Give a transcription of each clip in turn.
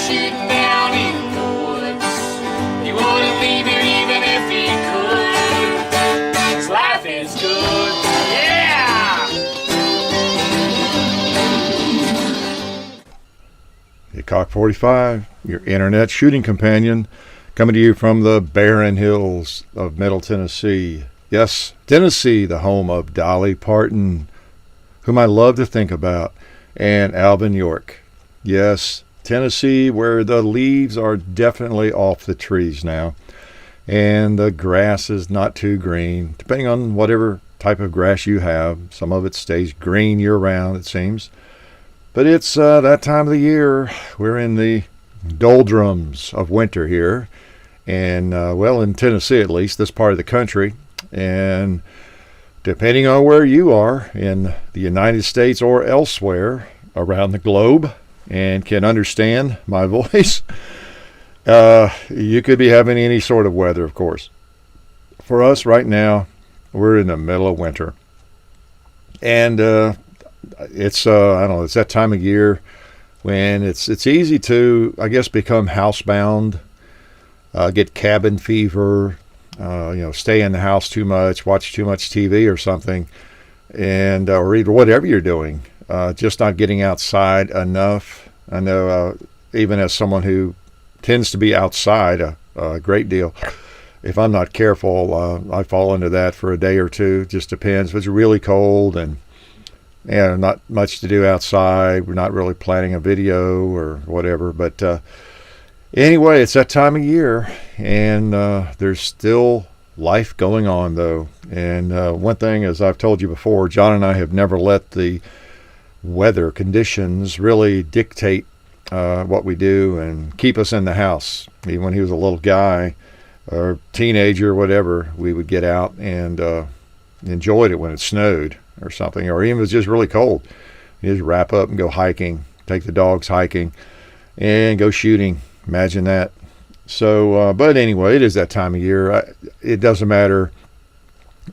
shooting down in the woods. He wouldn't leave it even if he could. 'Cause life is good, yeah! Hickok45, your internet shooting companion, coming to you from the barren hills of Middle Tennessee. Yes, Tennessee, the home of Dolly Parton, whom I love to think about, and Alvin York. Yes, Tennessee, where the leaves are definitely off the trees now, and the grass is not too green, depending on whatever type of grass you have. Some of it stays green year-round, it seems. But it's that time of the year. We're in the doldrums of winter here, and well, in Tennessee at least, this part of the country. And depending on where you are in the United States or elsewhere around the globe and can understand my voice, you could be having any sort of weather, of course. For us right now, we're in the middle of winter. And it's I don't know, it's that time of year when it's easy to, I guess, become housebound, get cabin fever, stay in the house too much, watch too much TV or something, and or either whatever you're doing, just not getting outside enough. I know, even as someone who tends to be outside a great deal, if I'm not careful, I fall into that for a day or two. Just depends. If it's really cold and not much to do outside, we're not really planning a video or whatever, but anyway, it's that time of year, and there's still life going on, though. And one thing, as I've told you before, John and I have never let the weather conditions really dictate what we do and keep us in the house. Even when he was a little guy or teenager, whatever, we would get out and enjoyed it when it snowed or something, or even if it was just really cold. You just wrap up and go hiking, take the dogs hiking, and go shooting. Imagine that. So, but anyway, it is that time of year. It doesn't matter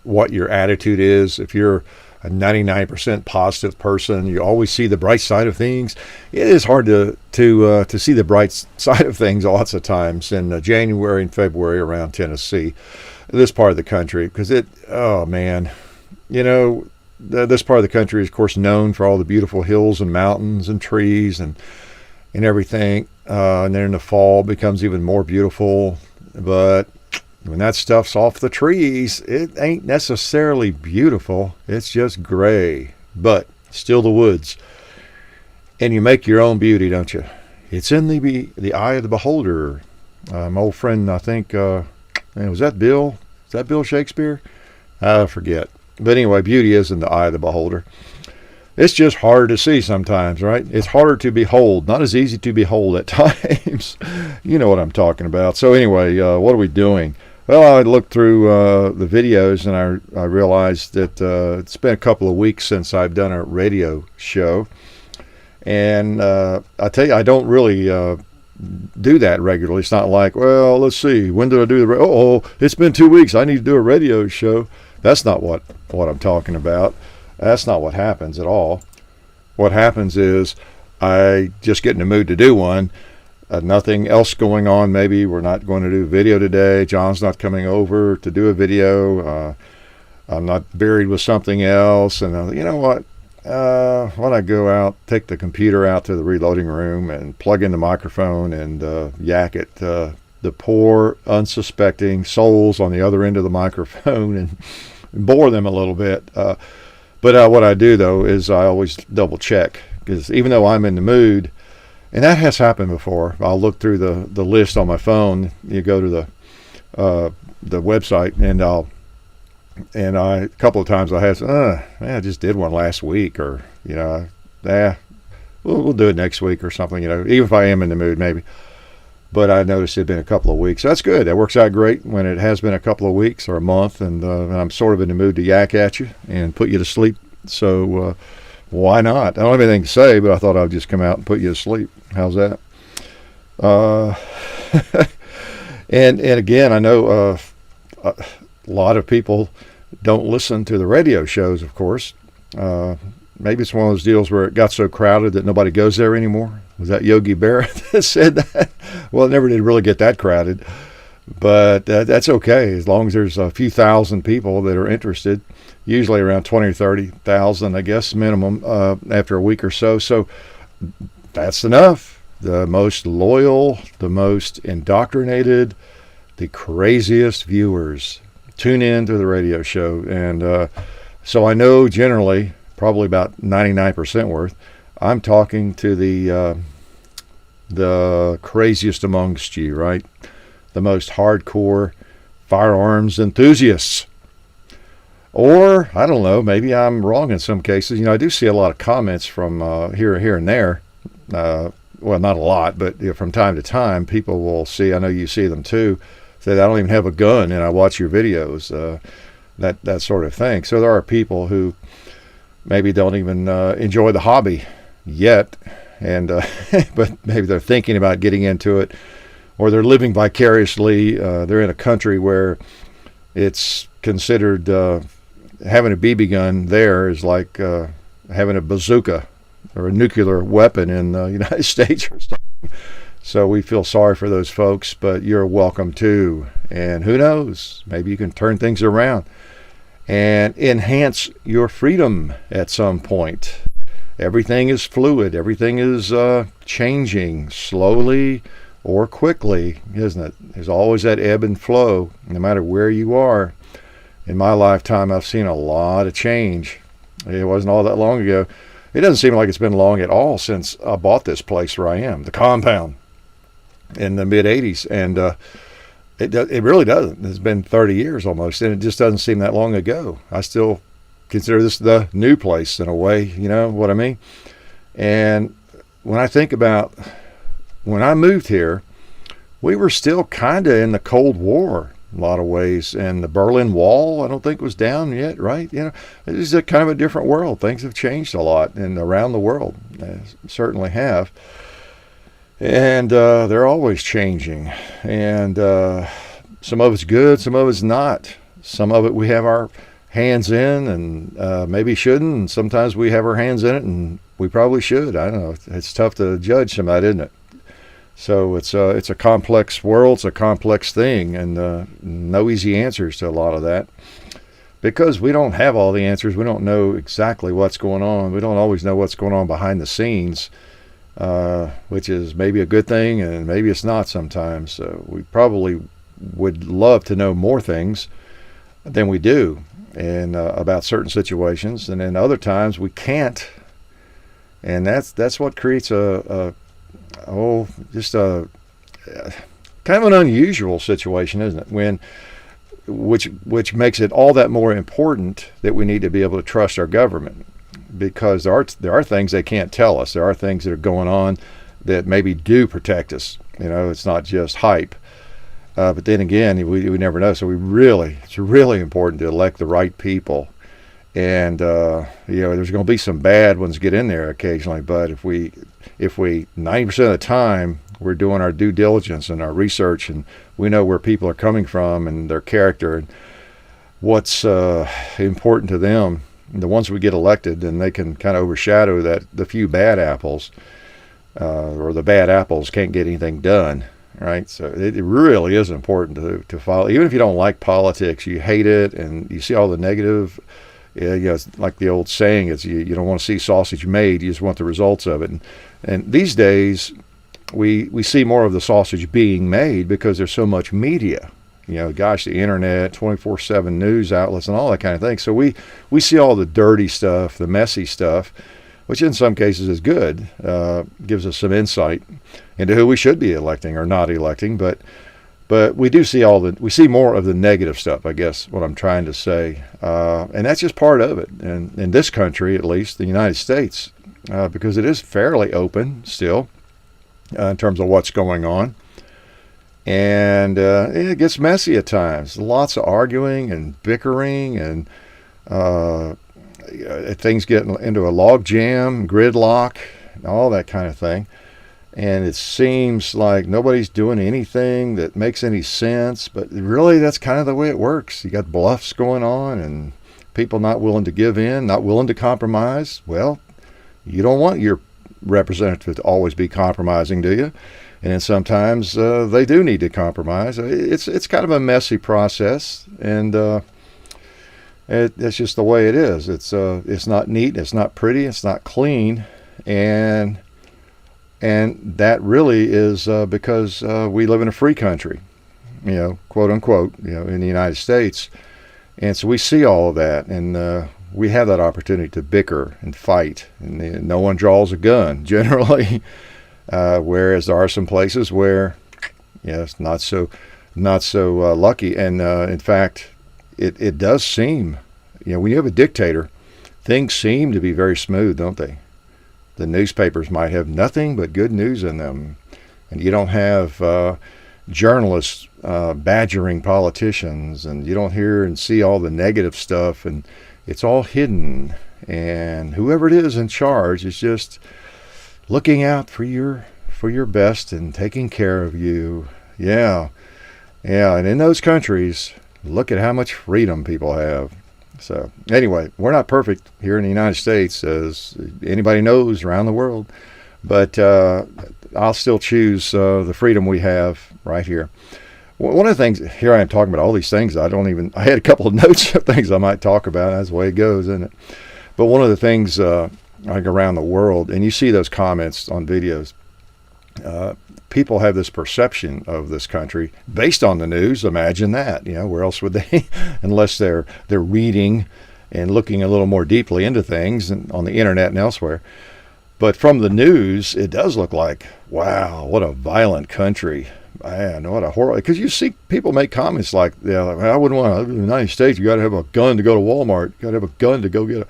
what your attitude is. If you're a 99% positive person, you always see the bright side of things. It is hard to see the bright side of things lots of times in January and February around Tennessee, this part of the country, because oh man, this part of the country is, of course, known for all the beautiful hills and mountains and trees and everything. And then in the fall, it becomes even more beautiful. But when that stuff's off the trees, it ain't necessarily beautiful. It's just gray, but still the woods. And you make your own beauty, don't you? It's in the eye of the beholder. My old friend, I think, was that Bill? Is that Bill Shakespeare? I forget. But anyway, beauty is in the eye of the beholder. It's just harder to see sometimes, right? It's harder to behold, not as easy to behold at times. You know what I'm talking about. So anyway, what are we doing? Well, I looked through the videos, and I realized that it's been a couple of weeks since I've done a radio show. And I tell you, I don't really do that regularly. It's not like, well, let's see, when did I do the it's been 2 weeks, I need to do a radio show. That's not what I'm talking about. That's not what happens at all. What happens is I just get in the mood to do one. Nothing else going on. Maybe we're not going to do a video today. John's not coming over to do a video. I'm not buried with something else. And you know what? Why don't I go out, take the computer out to the reloading room and plug in the microphone and yak at the poor, unsuspecting souls on the other end of the microphone and bore them a little bit. But what I do, though, is I always double check, because even though I'm in the mood, and that has happened before, I'll look through the list on my phone. You go to the website, and a couple of times I have, I just did one last week, or we'll do it next week or something. Even if I am in the mood, maybe. But I noticed it had been a couple of weeks. So that's good. That works out great when it has been a couple of weeks or a month, and I'm sort of in the mood to yak at you and put you to sleep. So why not? I don't have anything to say, but I thought I'd just come out and put you to sleep. How's that? And again, I know a lot of people don't listen to the radio shows, of course. maybe it's one of those deals where it got so crowded that nobody goes there anymore. Was that Yogi Berra that said that? Well, it never did really get that crowded, but that's okay as long as there's a few thousand people that are interested. Usually around 20 or 30,000, I guess, minimum after a week or so. So that's enough. The most loyal, the most indoctrinated, the craziest viewers tune in to the radio show. And so I know generally, probably about 99% worth, I'm talking to the craziest amongst you, right? The most hardcore firearms enthusiasts. Or, I don't know, maybe I'm wrong in some cases. I do see a lot of comments from here and there. Well, not a lot, but from time to time, people will see, I know you see them too, say, I don't even have a gun and I watch your videos, that sort of thing. So there are people who maybe don't even enjoy the hobby yet, and but maybe they're thinking about getting into it, or they're living vicariously. They're in a country where it's considered having a BB gun there is like having a bazooka or a nuclear weapon in the United States or something. So we feel sorry for those folks, but you're welcome too. And who knows, maybe you can turn things around and enhance your freedom at some point. Everything is fluid. Everything is changing slowly or quickly, isn't it? There's always that ebb and flow, no matter where you are. In my lifetime, I've seen a lot of change. It wasn't all that long ago. It doesn't seem like it's been long at all since I bought this place where I am, the compound, in the mid-'80s. And it really doesn't. It's been 30 years almost, and it just doesn't seem that long ago. I still consider this the new place in a way, you know what I mean? And when I think about when I moved here, we were still kind of in the Cold War in a lot of ways, and the Berlin Wall I don't think was down yet, right? It is a kind of a different world. Things have changed a lot and around the world, certainly have, and they're always changing, and some of it's good, some of it's not. Some of it we have our hands in and maybe shouldn't, and sometimes we have our hands in it and we probably should. I don't know, it's tough to judge some of that, isn't it? So it's a complex world, it's a complex thing, and no easy answers to a lot of that, because we don't have all the answers. We don't know exactly what's going on. We don't always know what's going on behind the scenes, which is maybe a good thing and maybe it's not sometimes. So we probably would love to know more things than we do, and about certain situations, and then other times we can't, and that's what creates just a kind of an unusual situation, isn't it? Which makes it all that more important that we need to be able to trust our government, because there are things they can't tell us. There are things that are going on that maybe do protect us. It's not just hype. But then again, we never know. So it's really important to elect the right people. And there's going to be some bad ones get in there occasionally. But if we 90% of the time we're doing our due diligence and our research, and we know where people are coming from and their character and what's important to them, the ones we get elected, and they can kind of overshadow the few bad apples, or the bad apples can't get anything done. Right, so it really is important to follow, even if you don't like politics, you hate it, and you see all the negative. It's like the old saying: "It's you don't want to see sausage made; you just want the results of it." And these days, we see more of the sausage being made because there's so much media. The internet, 24/7 news outlets, and all that kind of thing. So we see all the dirty stuff, the messy stuff, which in some cases is good, gives us some insight into who we should be electing or not electing. But we do see we see more of the negative stuff, I guess, what I'm trying to say. And that's just part of it. And in this country, at least, the United States, because it is fairly open still in terms of what's going on. And it gets messy at times. Lots of arguing and bickering, and things get into a log jam, gridlock, all that kind of thing. And it seems like nobody's doing anything that makes any sense, but really that's kind of the way it works. You got bluffs going on, and people not willing to give in, not willing to compromise. Well, you don't want your representative to always be compromising, do you? And then sometimes they do need to compromise. It's kind of a messy process, and it's just the way it is. It's not neat, it's not pretty, it's not clean, and that really is because we live in a free country, quote unquote, in the United States, and so we see all of that, and we have that opportunity to bicker and fight, and no one draws a gun generally. Whereas there are some places where, it's not so lucky, and in fact, it does seem, when you have a dictator, things seem to be very smooth, don't they? The newspapers might have nothing but good news in them, and you don't have journalists badgering politicians, and you don't hear and see all the negative stuff, and it's all hidden, and whoever it is in charge is just looking out for your best and taking care of you. Yeah. And in those countries, look at how much freedom people have. So anyway, we're not perfect here in the United States, as anybody knows, around the world, but I'll still choose the freedom we have right here. One of the things, here I am talking about all these things, I had a couple of notes of things I might talk about. That's the way it goes, isn't it? But one of the things, like around the world, and you see those comments on videos, people have this perception of this country based on the news. Imagine that. Where else would they, unless they're reading and looking a little more deeply into things and on the internet and elsewhere. But from the news, it does look like, wow, what a violent country. Man, what a horrible, because you see people make comments like, I wouldn't want to live in the United States. You got to have a gun to go to Walmart. You got to have a gun to go get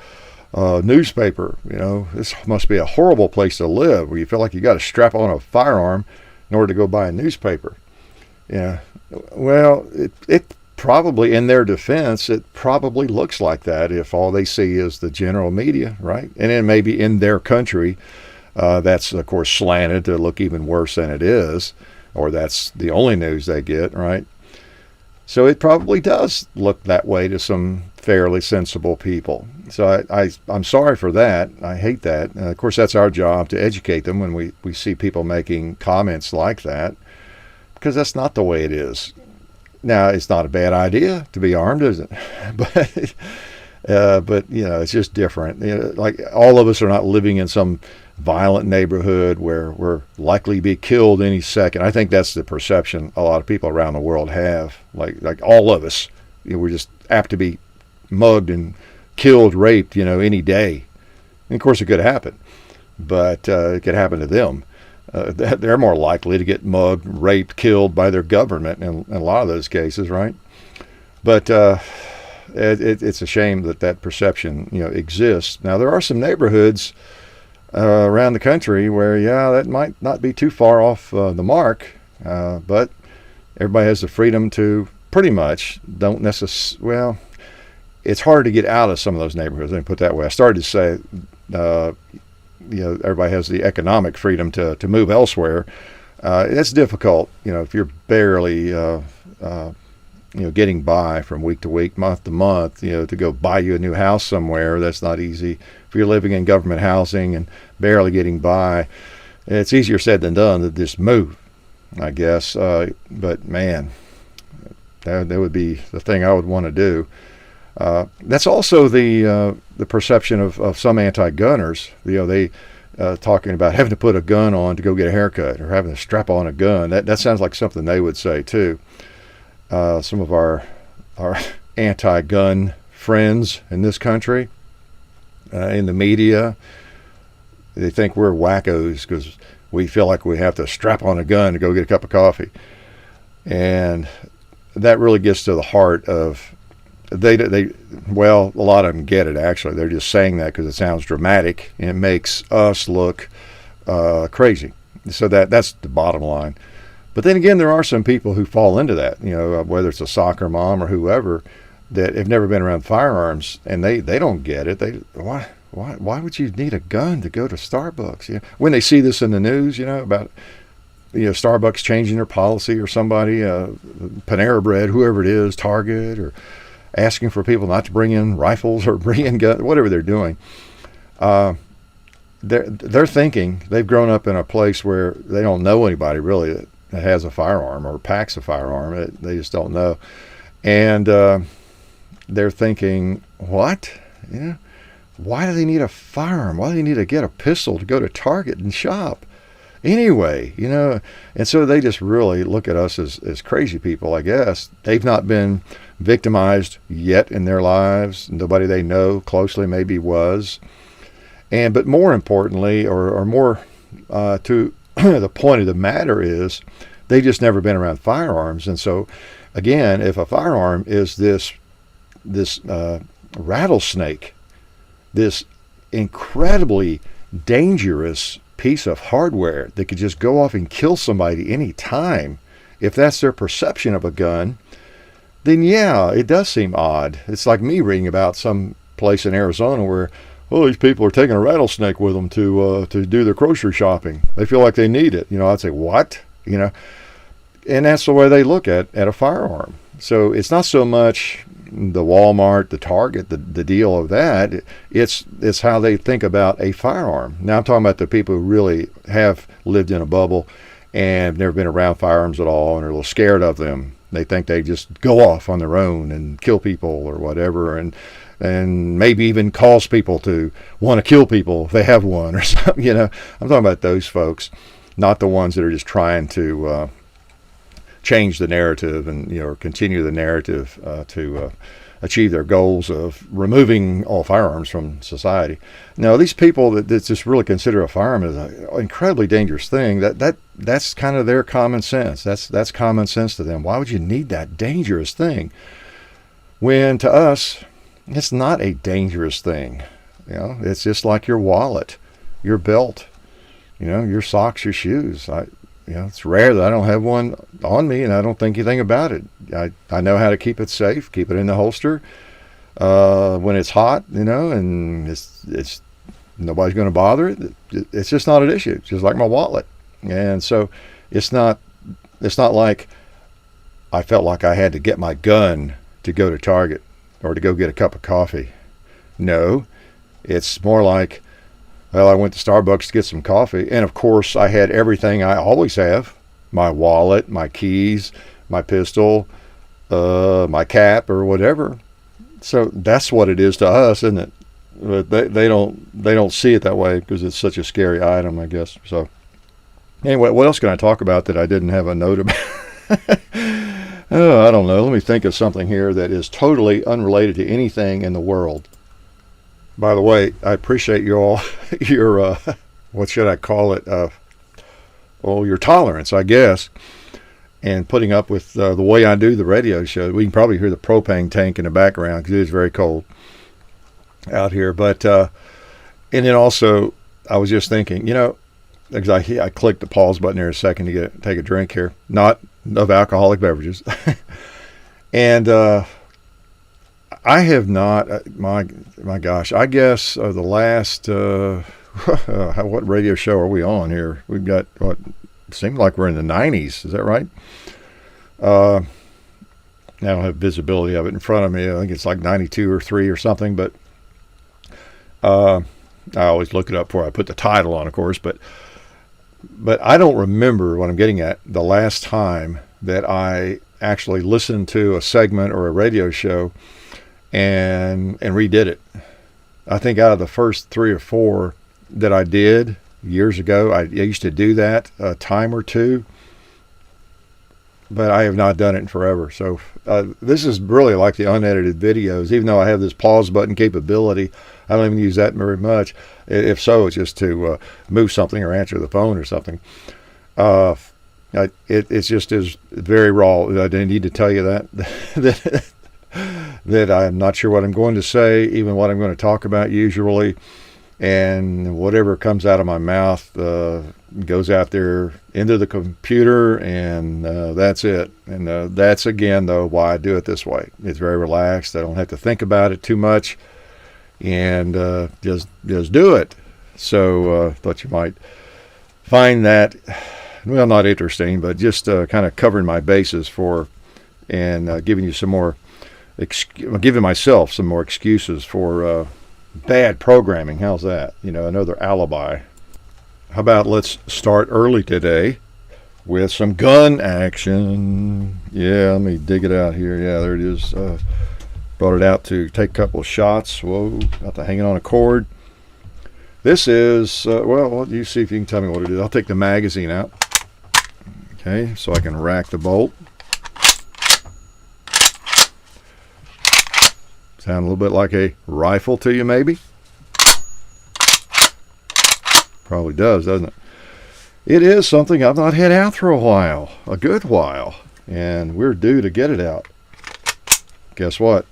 a newspaper. This must be a horrible place to live, where you feel like you got to strap on a firearm in order to go buy a newspaper. Yeah. Well, it probably, in their defense, it probably looks like that if all they see is the general media, right? And then maybe in their country, that's of course slanted to look even worse than it is, or that's the only news they get, right? So it probably does look that way to some fairly sensible people. So I'm sorry for that. I hate that. Of course, that's our job to educate them when we see people making comments like that, because that's not the way it is. Now, it's not a bad idea to be armed, is it? But it's just different. Like all of us are not living in some violent neighborhood where we're likely to be killed any second. I think that's the perception a lot of people around the world have. Like all of us, we're just apt to be mugged and killed, raped, any day. And of course, it could happen, but it could happen to them. They're more likely to get mugged, raped, killed by their government in a lot of those cases, right? But it's a shame that perception, exists. Now, there are some neighborhoods around the country where, that might not be too far off the mark, but everybody has the freedom to pretty much don't necessarily, well, it's hard to get out of some of those neighborhoods, let me put it that way. I started to say, everybody has the economic freedom to move elsewhere. That's difficult, if you're barely, getting by from week to week, month to month, to go buy you a new house somewhere. That's not easy. If you're living in government housing and barely getting by, it's easier said than done to just move, I guess. But man, that would be the thing I would want to do. That's also the perception of some anti-gunners. They talking about having to put a gun on to go get a haircut, or having to strap on a gun. That sounds like something they would say too. Some of our anti-gun friends in this country, in the media, they think we're wackos because we feel like we have to strap on a gun to go get a cup of coffee, and that really gets to the heart of. Well, a lot of them get it, actually. They're just saying that because it sounds dramatic and it makes us look crazy. So that's the bottom line. But then again, there are some people who fall into that, whether it's a soccer mom or whoever, that have never been around firearms, and they don't get it. Why would you need a gun to go to Starbucks? When they see this in the news, about Starbucks changing their policy, or somebody, Panera Bread, whoever it is, Target, or asking for people not to bring in rifles or bring in guns, whatever they're doing. They're thinking, they've grown up in a place where they don't know anybody really that has a firearm or packs a firearm. They just don't know. And they're thinking, what? Why do they need a firearm? Why do they need to get a pistol to go to Target and shop? Anyway, and so they just really look at us as crazy people, I guess. They've not been victimized yet in their lives. Nobody they know closely maybe was. But more importantly, or more to the point of the matter is, they just never been around firearms. And so, again, if a firearm is this rattlesnake, this incredibly dangerous piece of hardware that could just go off and kill somebody any time, if that's their perception of a gun, then yeah, it does seem odd. It's like me reading about some place in Arizona where, these people are taking a rattlesnake with them to do their grocery shopping. They feel like they need it. I'd say, what? And that's the way they look at a firearm. So it's not so much the Walmart, the Target, the deal of that. It's how they think about a firearm. Now I'm talking about the people who really have lived in a bubble and never been around firearms at all and are a little scared of them. They think they just go off on their own and kill people or whatever, and maybe even cause people to want to kill people if they have one or something. I'm talking about those folks, not the ones that are just trying to change the narrative and or continue the narrative to achieve their goals of removing all firearms from society. No, these people that just really consider a firearm as an incredibly dangerous thing, that's kind of their common sense. That's common sense to them. Why would you need that dangerous thing? When to us, it's not a dangerous thing. It's just like your wallet, your belt, your socks, your shoes. It's rare that I don't have one on me, and I don't think anything about it. I know how to keep it safe, keep it in the holster when it's hot, and it's nobody's going to bother it. It's just not an issue. It's just like my wallet, and so it's not like I felt like I had to get my gun to go to Target or to go get a cup of coffee. No, it's more like, well, I went to Starbucks to get some coffee, and of course I had everything I always have: my wallet, my keys, my pistol, my cap, or whatever. So that's what it is to us, isn't it? But they don't see it that way because it's such a scary item, I guess. So anyway, what else can I talk about that I didn't have a note about? I don't know. Let me think of something here that is totally unrelated to anything in the world. By the way, I appreciate your what should I call it? Your tolerance, I guess, and putting up with the way I do the radio show. We can probably hear the propane tank in the background because it is very cold out here. But and then also, I was just thinking, because I clicked the pause button there a second to take a drink here, not of alcoholic beverages, and I have not. My gosh, I guess the last what radio show are we on here? We've got what seemed like we're in the 90s. Is that right? I don't have visibility of it in front of me. I think it's like 92 or 3 or something, but I always look it up before I put the title on, of course. But I don't remember what I'm getting at the last time that I actually listened to a segment or a radio show and redid it. I think out of the first 3 or 4 that I did years ago, I used to do that a time or two, but I have not done it in forever. So this is really like the unedited videos. Even though I have this pause button capability, I don't even use that very much. If so, it's just to move something or answer the phone or something. It's just as very raw. I didn't need to tell you that that I'm not sure what I'm going to say, even what I'm going to talk about usually, and whatever comes out of my mouth goes out there into the computer, and that's it. And that's, again, though, why I do it this way. It's very relaxed. I don't have to think about it too much, and just do it. So thought you might find that, well, not interesting, but just kind of covering my bases for and giving you some more I'm giving myself some more excuses for bad programming. How's that? Another alibi. How about let's start early today with some gun action. Yeah, let me dig it out here. Yeah, there it is. Brought it out to take a couple of shots. Whoa, got to hang it on a cord. This is, well, you see if you can tell me what it is. I'll take the magazine out. Okay, so I can rack the bolt. Sound a little bit like a rifle to you, maybe? Probably does, doesn't it? It is something I've not had out for a good while, and we're due to get it out. Guess what?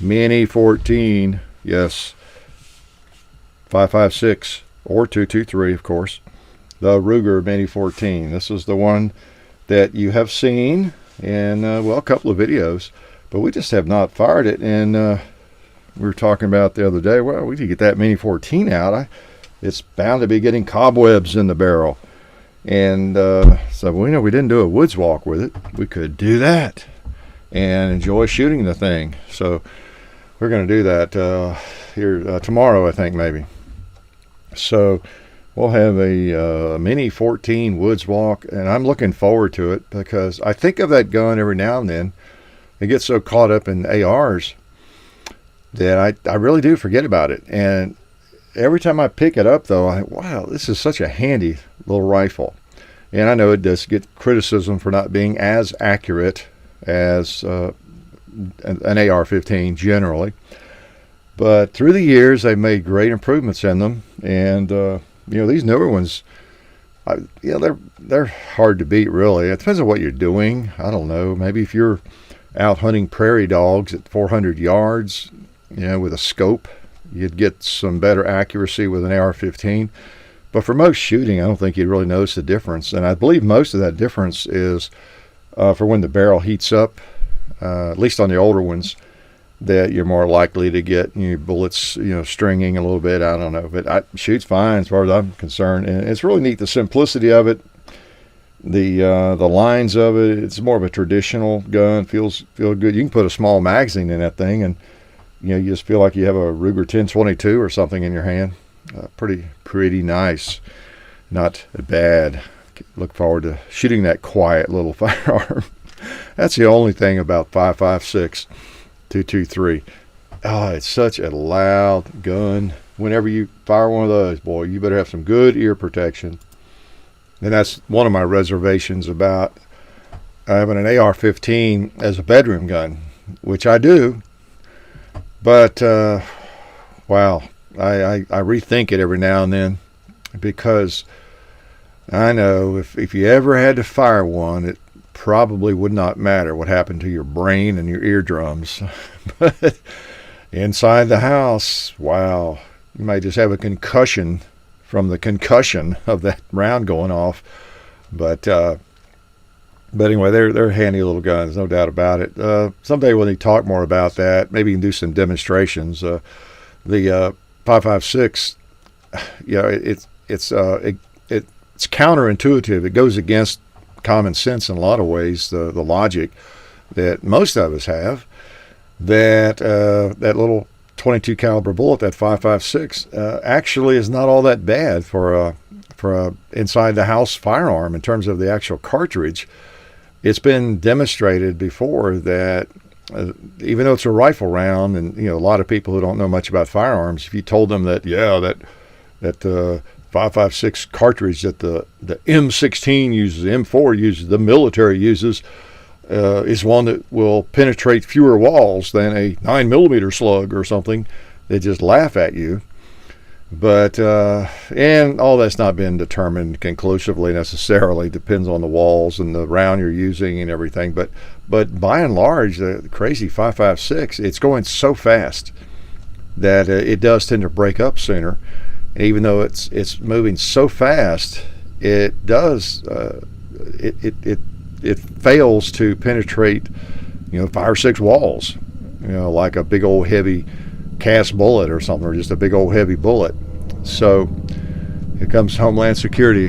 Mini 14, yes, 5.56 or 223, of course. The Ruger Mini 14. This is the one that you have seen in, well, a couple of videos, but we just have not fired it. And we were talking about the other day, well, we could get that Mini 14 out. It's bound to be getting cobwebs in the barrel. And so we didn't do a woods walk with it. We could do that and enjoy shooting the thing. So we're going to do that here tomorrow, I think, maybe. So we'll have a Mini 14 woods walk, and I'm looking forward to it because I think of that gun every now and then. I get so caught up in ARs that I really do forget about it. And every time I pick it up, though, wow, this is such a handy little rifle. And I know it does get criticism for not being as accurate as an AR-15 generally. But through the years, they've made great improvements in them. And, these newer ones, they're hard to beat, really. It depends on what you're doing. I don't know. Maybe if you're out hunting prairie dogs at 400 yards, with a scope, you'd get some better accuracy with an AR-15. But for most shooting, I don't think you'd really notice the difference. And I believe most of that difference is for when the barrel heats up, at least on the older ones, that you're more likely to get bullets, stringing a little bit. I don't know. But it shoots fine as far as I'm concerned. And it's really neat, the simplicity of it, the lines of it. It's more of a traditional gun. Feels good. You can put a small magazine in that thing, and you just feel like you have a Ruger 1022 or something in your hand. Pretty nice. Not bad. Look forward to shooting that quiet little firearm. That's the only thing about 5.56, 223. Oh, it's such a loud gun. Whenever you fire one of those, boy, you better have some good ear protection. And that's one of my reservations about having an AR-15 as a bedroom gun, which I do. But, wow, I rethink it every now and then, because I know if you ever had to fire one, it probably would not matter what happened to your brain and your eardrums. But inside the house, wow, you might just have a concussion from the concussion of that round going off. But anyway, they're handy little guns, no doubt about it. Someday when they talk more about that, maybe you can do some demonstrations. The 5.56, it's counterintuitive. It goes against common sense in a lot of ways. The logic that most of us have, that that little 22 caliber bullet, that 5.56, actually is not all that bad for a inside the house firearm in terms of the actual cartridge. It's been demonstrated before that even though it's a rifle round, and a lot of people who don't know much about firearms, if you told them that 5.56 cartridge that the M16 uses, the M4 uses, the military uses, is one that will penetrate fewer walls than a 9mm slug or something, they just laugh at you. But and all that's not been determined conclusively necessarily. Depends on the walls and the round you're using and everything. But by and large, the crazy 5.56, it's going so fast that it does tend to break up sooner. And even though it's moving so fast, it does it fails to penetrate 5 or 6 walls, like a big old heavy cast bullet or something, or just a big old heavy bullet. So here comes Homeland Security.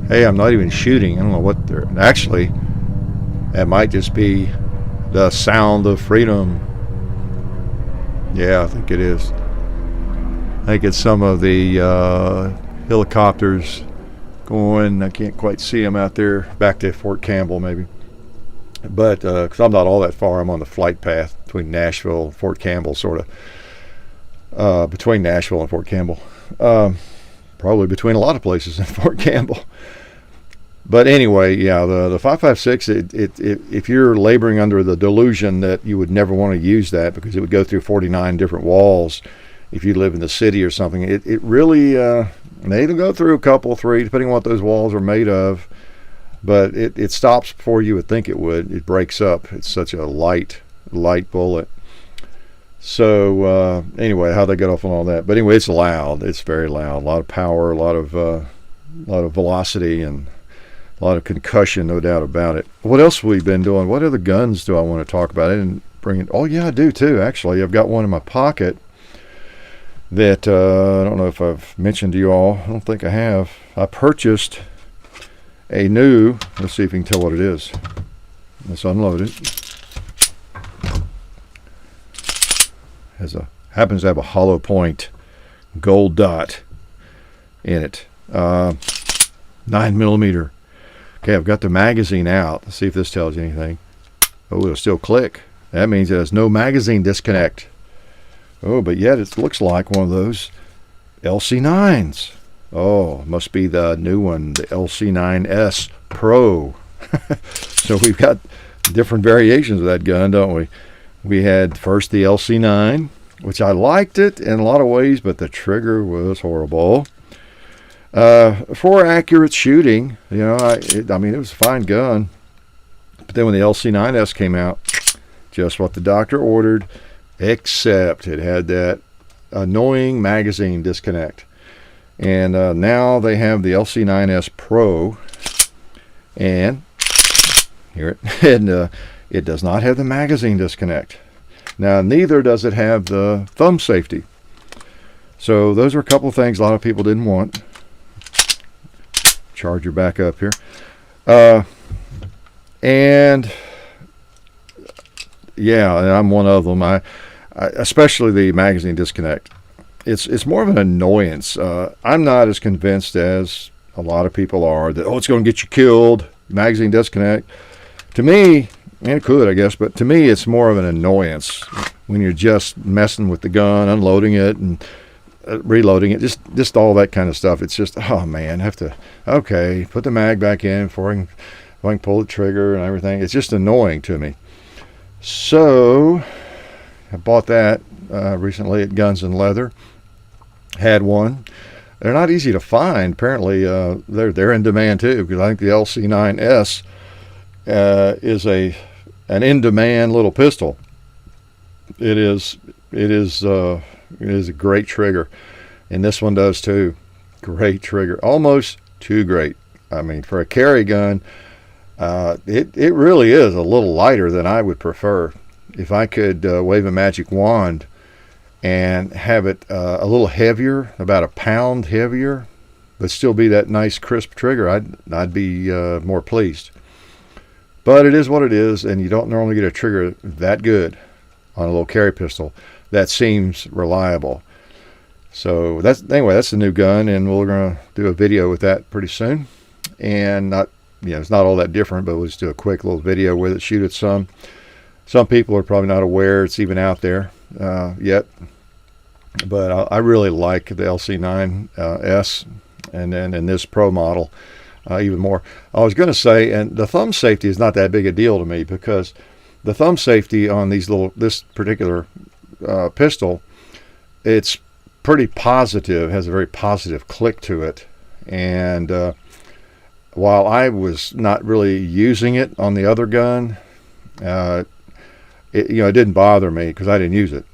Hey, I'm not even shooting. I don't know what they're actually. That might just be The sound of freedom. Yeah, I think it is. I think it's some of the helicopters going. I can't quite see them out there. Back to Fort Campbell, maybe. But because I'm not all that far, I'm on the flight path between Nashville and Fort Campbell, sort of. Between Nashville and Fort Campbell. Probably between a lot of places in Fort Campbell. But anyway, yeah, the 5.56, if you're laboring under the delusion that you would never want to use that because it would go through 49 different walls if you live in the city or something, it really, it'll go through a couple, 3, depending on what those walls are made of. But it stops before you would think it would. It breaks up. It's such a light bullet. So anyway, how they get off on all that. But anyway, it's loud. It's very loud. A lot of power, a lot of velocity, and a lot of concussion, no doubt about it. What else have we been doing? What other guns do I want to talk about? I didn't bring it. Oh, yeah, I do too, actually. I've got one in my pocket that I don't know if I've mentioned to you all. I don't think I have. I purchased a new, let's see if you can tell what it is. Let's unload it. Happens to have a hollow point gold dot in it. 9mm. Okay, I've got the magazine out. Let's see if this tells you anything. Oh, it'll still click. That means it has no magazine disconnect. Oh, but yet it looks like one of those LC9s. Oh, must be the new one, the LC9S Pro. So we've got different variations of that gun, don't we? We had first the LC9, which I liked it in a lot of ways, but the trigger was horrible. For accurate shooting, you know, I mean, it was a fine gun. But then when the LC9S came out, just what the doctor ordered, except it had that annoying magazine disconnect. And now they have the LC9S Pro, and here it does not have the magazine disconnect. Now, neither does it have the thumb safety. So those are a couple of things a lot of people didn't want. Charger back up here. And yeah, and I'm one of them. I especially the magazine disconnect. It's more of an annoyance. I'm not as convinced as a lot of people are that, oh, it's going to get you killed. Magazine disconnect. To me, and it could, I guess, but to me, it's more of an annoyance when you're just messing with the gun, unloading it, and reloading it, just all that kind of stuff. It's just, oh man, okay, put the mag back in before I can pull the trigger and everything. It's just annoying to me. So I bought that recently at Guns and Leather. Had one. They're not easy to find. Apparently, they're in demand too, because I think the LC9S is an in-demand little pistol. It is a great trigger, and this one does too. Great trigger, almost too great. I mean, for a carry gun, it really is a little lighter than I would prefer. If I could wave a magic wand and have it a little heavier, about a pound heavier, but still be that nice crisp trigger, I'd be more pleased. But it is what it is, and you don't normally get a trigger that good on a little carry pistol that seems reliable. So that's the new gun, and we're going to do a video with that pretty soon. And it's not all that different, but we'll just do a quick little video with it, shoot it some. Some people are probably not aware it's even out there yet. But I really like the LC9S, and then in this Pro model even more. I was going to say, and the thumb safety is not that big a deal to me, because the thumb safety on this particular pistol, it's pretty positive, has a very positive click to it. And while I was not really using it on the other gun, it didn't bother me because I didn't use it.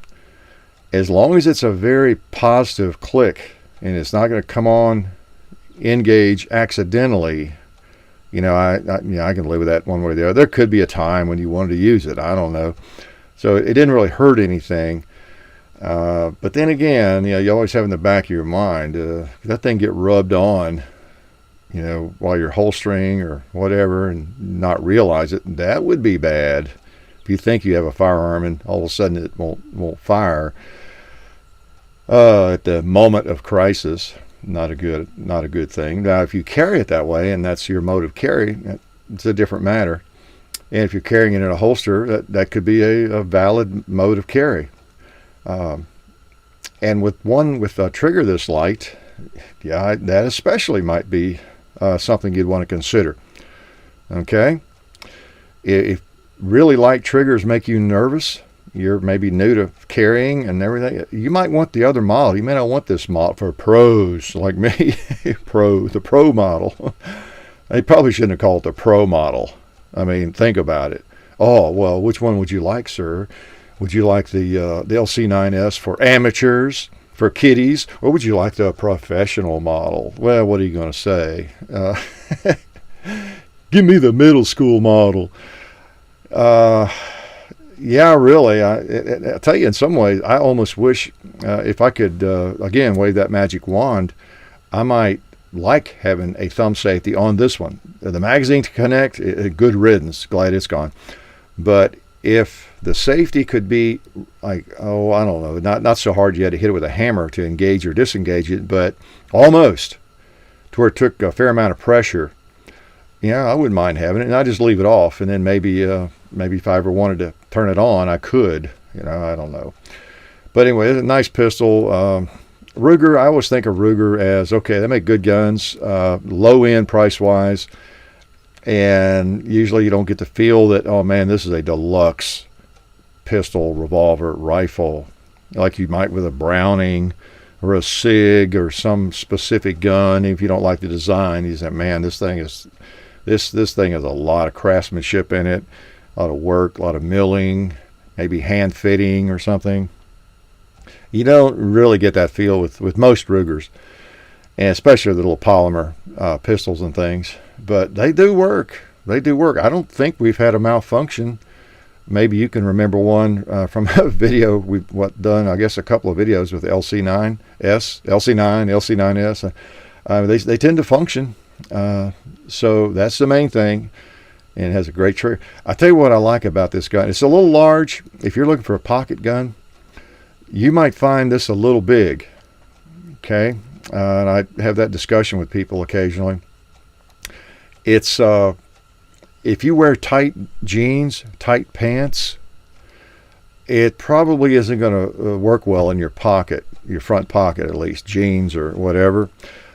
As long as it's a very positive click and it's not going to come on engage accidentally, I can live with that one way or the other. There could be a time when you wanted to use it. I don't know. So it didn't really hurt anything. But then again, you always have in the back of your mind, that thing get rubbed on, while you're holstering or whatever, and not realize it, that would be bad. If you think you have a firearm and all of a sudden it won't fire at the moment of crisis, not a good thing. Now, if you carry it that way and that's your mode of carry, it's a different matter. And if you're carrying it in a holster, that could be a valid mode of carry. And with a trigger this light, yeah, that especially might be something you'd want to consider. Okay? If really light triggers make you nervous, you're maybe new to carrying and everything, you might want the other model. You may not want this model for pros like me. The pro model. They probably shouldn't have called it the pro model. I mean, think about it. Oh, well, which one would you like, sir? Would you like the LC9S for amateurs, for kiddies, or would you like the professional model? Well, what are you going to say? Give me the middle school model. Yeah, really. I tell you, in some ways, I almost wish if I could, again, wave that magic wand, I might like having a thumb safety on this one. The magazine to connect, good riddance. Glad it's gone. But if the safety could be like, oh, I don't know, not so hard you had to hit it with a hammer to engage or disengage it, but almost to where it took a fair amount of pressure, yeah, I wouldn't mind having it. And I just leave it off, and then maybe if I ever wanted to turn it on, I could. I don't know. But anyway, it's a nice pistol. Ruger, I always think of Ruger as, okay, they make good guns, low end price-wise, and usually you don't get the feel that, oh man, this is a deluxe pistol, revolver, rifle, like you might with a Browning or a SIG or some specific gun. If you don't like the design, you say, man, this thing has a lot of craftsmanship in it, a lot of work, a lot of milling, maybe hand fitting or something. You don't really get that feel with most Rugers, and especially the little polymer pistols and things. But they do work. They do work. I don't think we've had a malfunction. Maybe you can remember one from a video we've done, I guess, a couple of videos with LC9, LC9S. They tend to function. So that's the main thing. And it has a great trigger. I tell you what I like about this gun. It's a little large. If you're looking for a pocket gun, you might find this a little big. Okay? And I have that discussion with people occasionally. It's if you wear tight jeans, tight pants, it probably isn't going to work well in your pocket, your front pocket at least, jeans or whatever.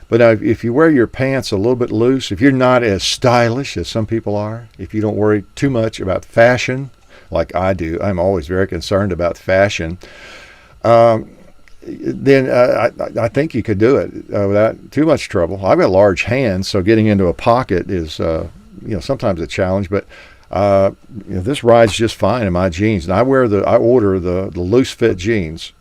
But now, if you wear your pants a little bit loose, if you're not as stylish as some people are, if you don't worry too much about fashion, like I do, I'm always very concerned about fashion, then I think you could do it without too much trouble. I've got large hands, so getting into a pocket is, sometimes a challenge. But this rides just fine in my jeans, and I order the loose fit jeans,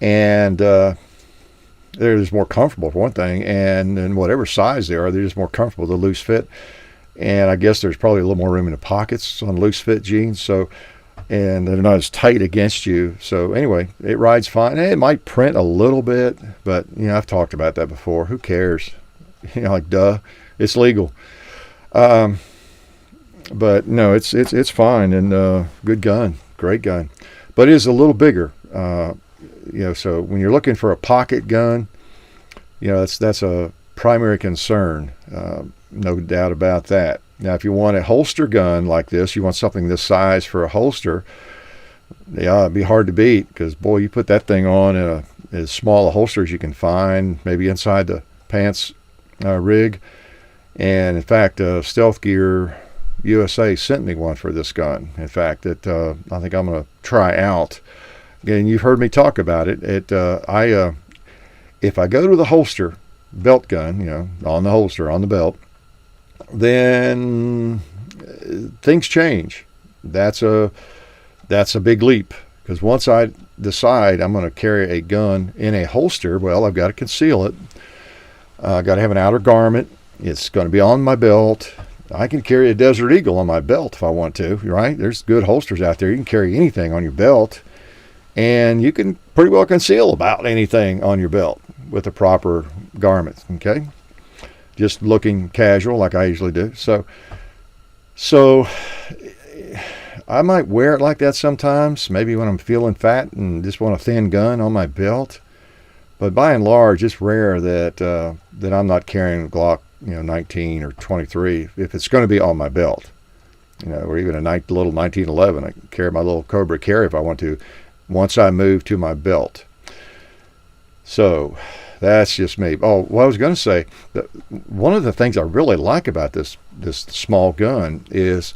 and they're just more comfortable for one thing, and in whatever size they are, they're just more comfortable. The loose fit, and I guess there's probably a little more room in the pockets on loose fit jeans. So. And they're not as tight against you. So anyway, it rides fine. It might print a little bit, but I've talked about that before. Who cares? Like duh, it's legal. But no, it's fine, and good gun, great gun. But it is a little bigger. So when you're looking for a pocket gun, that's a primary concern. No doubt about that. Now, if you want a holster gun like this, you want something this size for a holster, yeah, it'd be hard to beat, because, boy, you put that thing on in as small a holster as you can find, maybe inside the pants rig. And, in fact, Stealth Gear USA sent me one for this gun, in fact, that I think I'm going to try out. Again, you've heard me talk about it. If I go to the holster, belt gun, on the holster, on the belt, then things change. That's a big leap, because once I decide I'm going to carry a gun in a holster, well, I've got to conceal it. I've got to have an outer garment. It's going to be on my belt. I can carry a Desert Eagle on my belt if I want to, right? There's good holsters out there. You can carry anything on your belt, and you can pretty well conceal about anything on your belt with the proper garments, okay? Just looking casual like I usually do. So I might wear it like that sometimes, maybe when I'm feeling fat and just want a thin gun on my belt. But by and large, it's rare that I'm not carrying a Glock, 19 or 23 if it's going to be on my belt, or even a little 1911. I can carry my little Cobra carry if I want to, once I move to my belt. So that's just me. Oh, well, I was going to say that one of the things I really like about this small gun is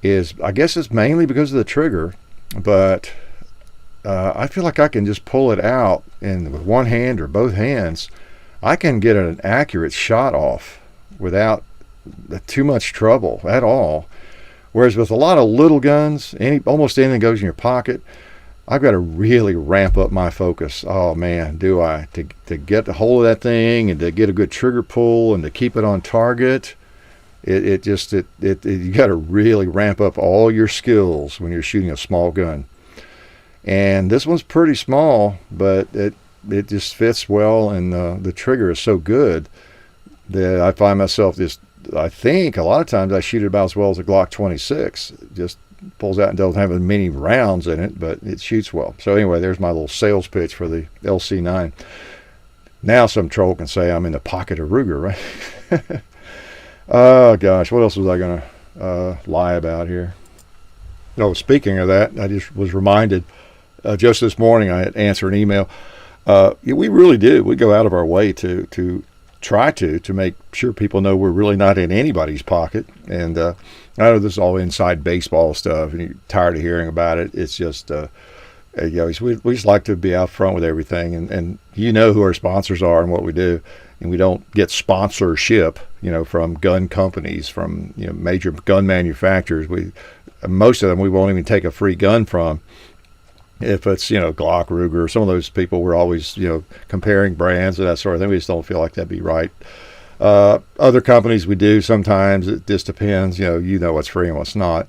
I guess it's mainly because of the trigger, but I feel like I can just pull it out, and with one hand or both hands, I can get an accurate shot off without too much trouble at all. Whereas with a lot of little guns, almost anything goes in your pocket, I've got to really ramp up my focus. Oh man, do I, to get a hold of that thing and to get a good trigger pull and to keep it on target. You got to really ramp up all your skills when you're shooting a small gun. And this one's pretty small, but it just fits well, and the trigger is so good that I find myself I think a lot of times I shoot it about as well as a Glock 26. It just pulls out and doesn't have as many rounds in it, but it shoots well. So anyway, there's my little sales pitch for the LC9. Now some troll can say I'm in the pocket of Ruger, right? Oh gosh, what else was I going to lie about here? Oh, speaking of that, I just was reminded just this morning I had answered an email. We really do. We go out of our way to try to make sure people know we're really not in anybody's pocket. And I know this is all inside baseball stuff, and you're tired of hearing about it. It's just, we just like to be out front with everything, and who our sponsors are and what we do. And we don't get sponsorship, from gun companies, from major gun manufacturers. Most of them we won't even take a free gun from. If it's, Glock, Ruger, some of those people, we're always, comparing brands and that sort of thing. We just don't feel like that'd be right. Other companies we do sometimes. It just depends, what's free and what's not.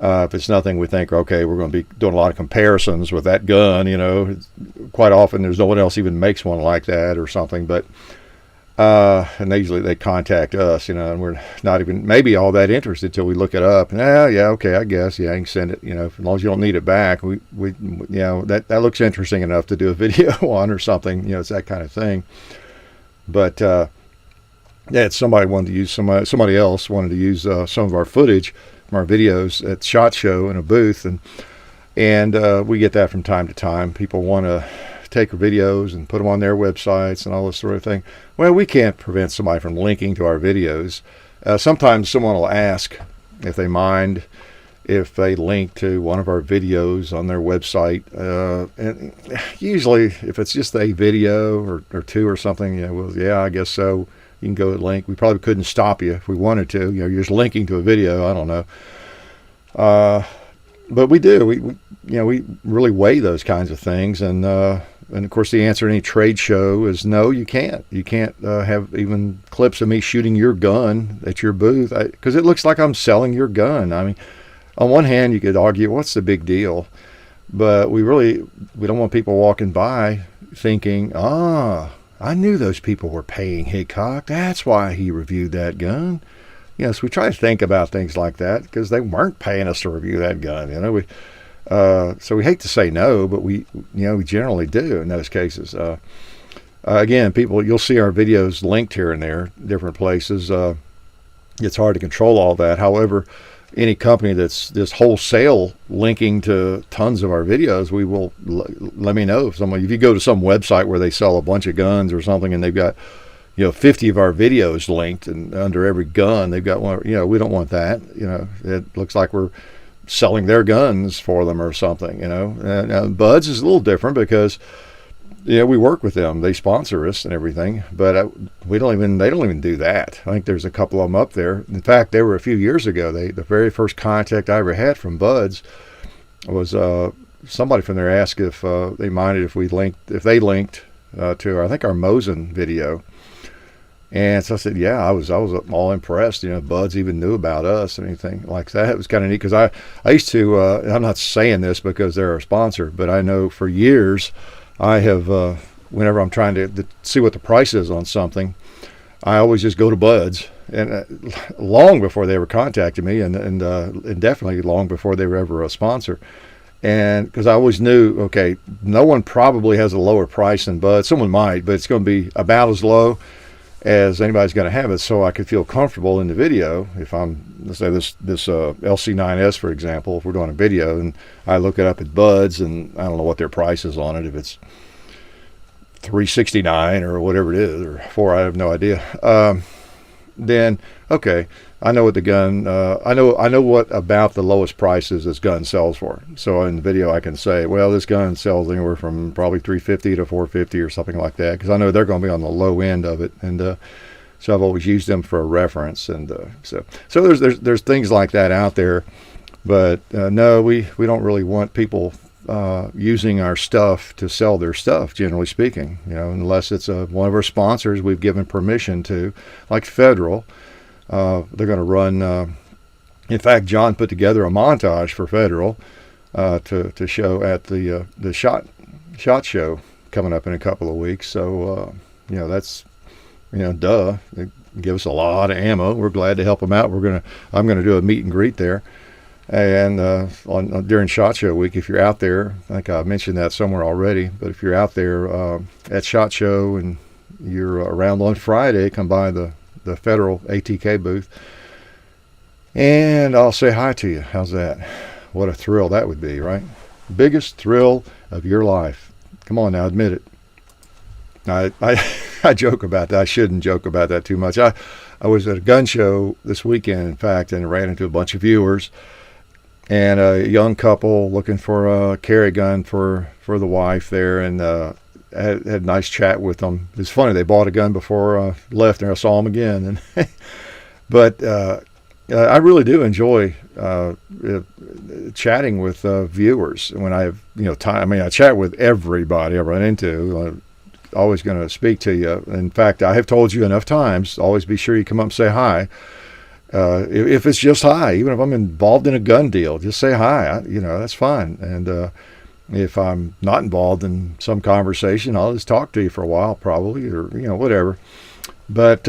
If it's nothing we think, okay, we're going to be doing a lot of comparisons with that gun, quite often there's no one else even makes one like that or something. But, and usually they contact us, and we're not even maybe all that interested till we look it up. And okay, I guess, you can send it, as long as you don't need it back. That looks interesting enough to do a video on or something, it's that kind of thing. But, it's somebody wanted to use somebody else wanted to use some of our footage from our videos at SHOT Show in a booth, and we get that from time to time. People want to take videos and put them on their websites and all this sort of thing. Well, we can't prevent somebody from linking to our videos. Sometimes someone will ask if they mind if they link to one of our videos on their website, and usually if it's just a video or two or something, I guess so. You can go and link. We probably couldn't stop you if we wanted to. You're just linking to a video. I don't know. But we do. We really weigh those kinds of things. And of course, the answer to any trade show is no, you can't. You can't have even clips of me shooting your gun at your booth, because it looks like I'm selling your gun. I mean, on one hand, you could argue, what's the big deal? But we don't want people walking by thinking, I knew those people were paying Hickok. That's why he reviewed that gun. So we try to think about things like that, because they weren't paying us to review that gun. So we hate to say no, but we generally do in those cases. Again, people, you'll see our videos linked here and there, different places. It's hard to control all that. However, any company that's just wholesale linking to tons of our videos, we will let me know if you go to some website where they sell a bunch of guns or something, and they've got 50 of our videos linked, and under every gun they've got one. We don't want that. It looks like we're selling their guns for them or something. Now Buds is a little different because we work with them. They sponsor us and everything, but they don't even do that. I think there's a couple of them up there. In fact, they were a few years ago. The very first contact I ever had from Buds was somebody from there asked if they minded if they linked to I think our Mosin video. And so I said, I was all impressed. Buds even knew about us and anything like that. It was kind of neat because I used to, I'm not saying this because they're our sponsor, but I know for years I have, whenever I'm trying to see what the price is on something, I always just go to Buds, and long before they ever contacted me, and definitely long before they were ever a sponsor. And because I always knew, okay, no one probably has a lower price than Buds. Someone might, but it's going to be about as low as anybody's going to have it, so I could feel comfortable in the video. If I'm, let's say this LC9S, for example, if we're doing a video and I look it up at Buds, and I don't know what their price is on it, if it's $369 or whatever it is, or $4, I have no idea. Then okay, I know what the gun. I know what about the lowest prices this gun sells for. So in the video, I can say, well, this gun sells anywhere from probably $350 to $450 or something like that, because I know they're going to be on the low end of it, and so I've always used them for a reference. And so there's things like that out there, but no, we don't really want people using our stuff to sell their stuff, generally speaking, unless it's one of our sponsors we've given permission to, like Federal. They're going to run, in fact, John put together a montage for Federal to show at the SHOT Show coming up in a couple of weeks. So that's duh, they give us a lot of ammo. We're glad to help them out. I'm gonna do a meet and greet there. And during SHOT Show week, if you're out there, I think I mentioned that somewhere already, but if you're out there at SHOT Show and you're around on Friday, come by the Federal ATK booth, and I'll say hi to you. How's that? What a thrill that would be, right? Biggest thrill of your life. Come on now, admit it. I joke about that. I shouldn't joke about that too much. I was at a gun show this weekend, in fact, and ran into a bunch of viewers, and a young couple looking for a carry gun for the wife there, and had a nice chat with them. It's funny, they bought a gun before I left, and I saw them again. And but I really do enjoy chatting with viewers when I have time. I mean, I chat with everybody I run into. Always going to speak to you. In fact, I have told you enough times, always be sure you come up and say hi. If it's just hi, even if I'm involved in a gun deal, just say hi. That's fine. And if I'm not involved in some conversation, I'll just talk to you for a while, probably, or whatever. But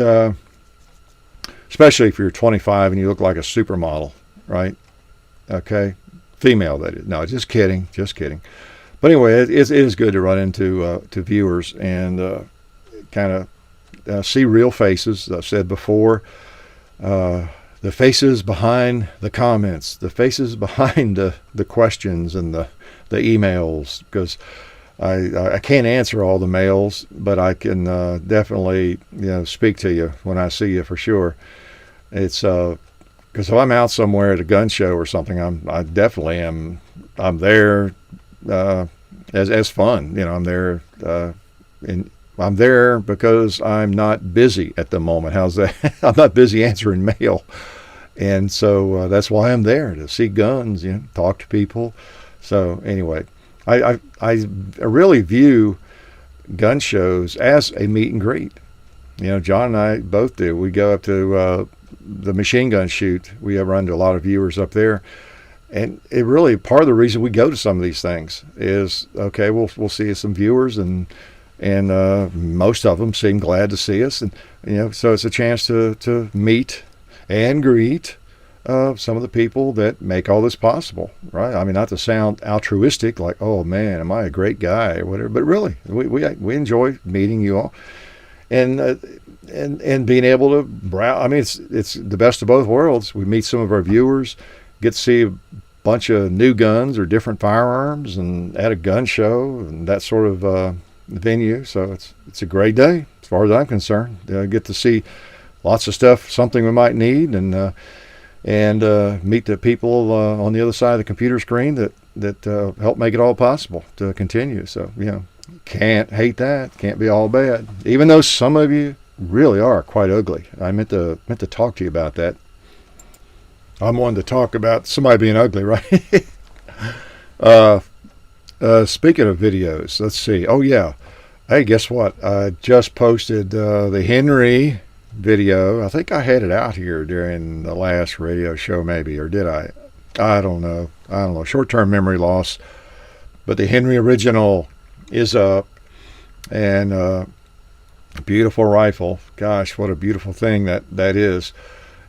especially if you're 25 and you look like a supermodel, right? Okay, female, that is. No, just kidding. But anyway, it is good to run into to viewers and kind of see real faces. I've said before, the faces behind the comments, the faces behind the questions and the emails, because I can't answer all the mails, but I can definitely speak to you when I see you for sure. It's because if I'm out somewhere at a gun show or something, I definitely am. I'm there. As fun, I'm there, and I'm there because I'm not busy at the moment. How's that? I'm not busy answering mail, and so that's why I'm there, to see guns, talk to people. So anyway, I really view gun shows as a meet and greet. John and I both do. We go up to the machine gun shoot. We have run to a lot of viewers up there. And it really, part of the reason we go to some of these things is, okay, we'll see some viewers, and most of them seem glad to see us, and so it's a chance to meet and greet some of the people that make all this possible, right? I mean, not to sound altruistic, like, oh man, am I a great guy or whatever, but really, we enjoy meeting you all, and being able to browse. I mean, it's the best of both worlds. We meet some of our viewers, get to see a bunch of new guns or different firearms, and at a gun show and that sort of venue. So it's a great day as far as I'm concerned. Get to see lots of stuff, something we might need, and meet the people on the other side of the computer screen that help make it all possible to continue. So can't hate that. Can't be all bad, even though some of you really are quite ugly. I meant to talk to you about that. I'm one to talk about somebody being ugly, right? Speaking of videos, let's see. Oh, yeah. Hey, guess what? I just posted the Henry video. I think I had it out here during the last radio show, maybe, or did I? I don't know. Short-term memory loss. But the Henry original is up, and Beautiful rifle. Gosh, what a beautiful thing that is.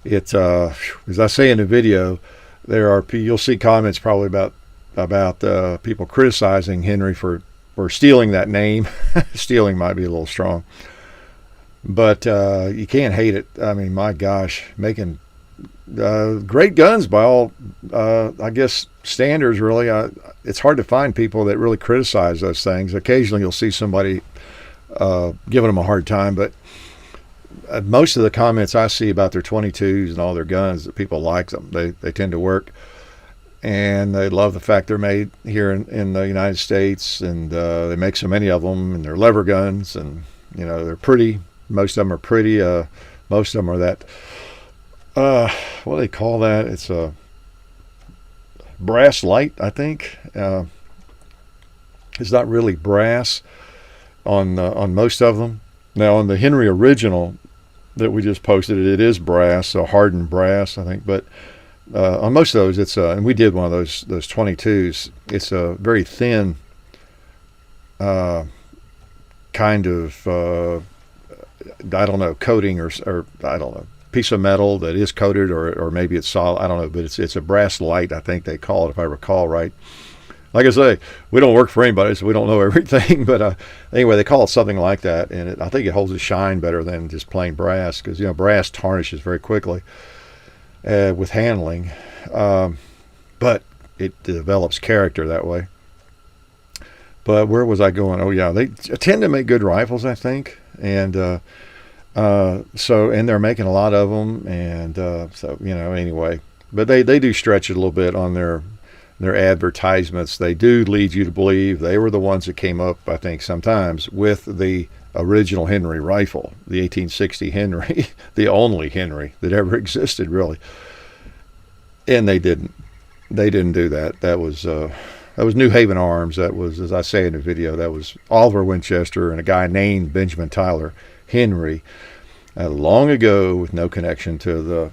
It's as I say in the video, you'll see comments probably about people criticizing Henry for stealing that name. Stealing might be a little strong, but you can't hate it. I mean, my gosh, making great guns by all, I guess, standards. Really, it's hard to find people that really criticize those things. Occasionally, you'll see somebody giving them a hard time, but most of the comments I see about their 22s and all their guns, that people like them. They tend to work, and they love the fact they're made here in the United States, and they make so many of them, and they're lever guns, and they're pretty. Most of them are pretty. Most of them are that. What do they call that? It's a brass light, I think. It's not really brass on most of them. Now on the Henry original that we just posted, it is brass, so hardened brass, I think. But on most of those, it's and we did one of those 22s. It's a very thin kind of I don't know, coating or I don't know, piece of metal that is coated, or maybe it's solid. I don't know, but it's a brass light, I think they call it, if I recall right. Like I say, we don't work for anybody, so we don't know everything. But anyway, they call it something like that, and I think it holds a shine better than just plain brass, because brass tarnishes very quickly with handling, but it develops character that way. But where was I going? Oh yeah, they tend to make good rifles, I think, and and they're making a lot of them, and so anyway. But they do stretch it a little bit on their advertisements. They do lead you to believe they were the ones that came up, I think, sometimes with the original Henry rifle, the 1860 Henry, the only Henry that ever existed, really. And they didn't do that. That was New Haven Arms. That was, as I say in the video, that was Oliver Winchester and a guy named Benjamin Tyler Henry, long ago, with no connection to the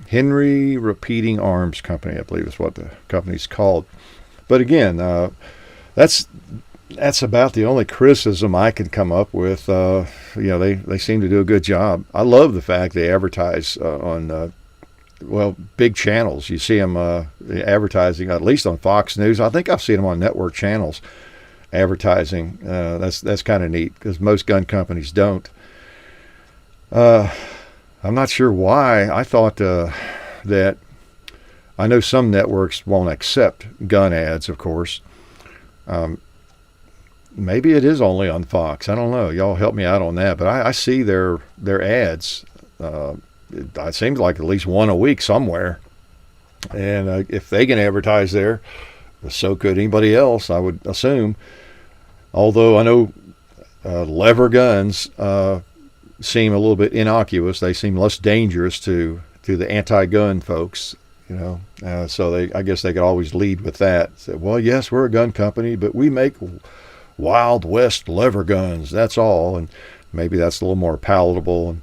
Henry Repeating Arms Company, I believe is what the company's called. But again, that's about the only criticism I can come up with. They seem to do a good job. I love the fact they advertise on big channels. You see them advertising, at least on Fox News. I think I've seen them on network channels advertising. That's kind of neat, because most gun companies don't. I'm not sure why. I thought that I know some networks won't accept gun ads, of course. Maybe it is only on Fox. I don't know. Y'all help me out on that. But I see their ads. It seems like at least one a week somewhere. And if they can advertise there, so could anybody else, I would assume. Although I know lever guns seem a little bit innocuous. They seem less dangerous to the anti-gun folks, so I guess they could always lead with that. Say, well, yes, we're a gun company, but we make Wild West lever guns. That's all, and maybe that's a little more palatable.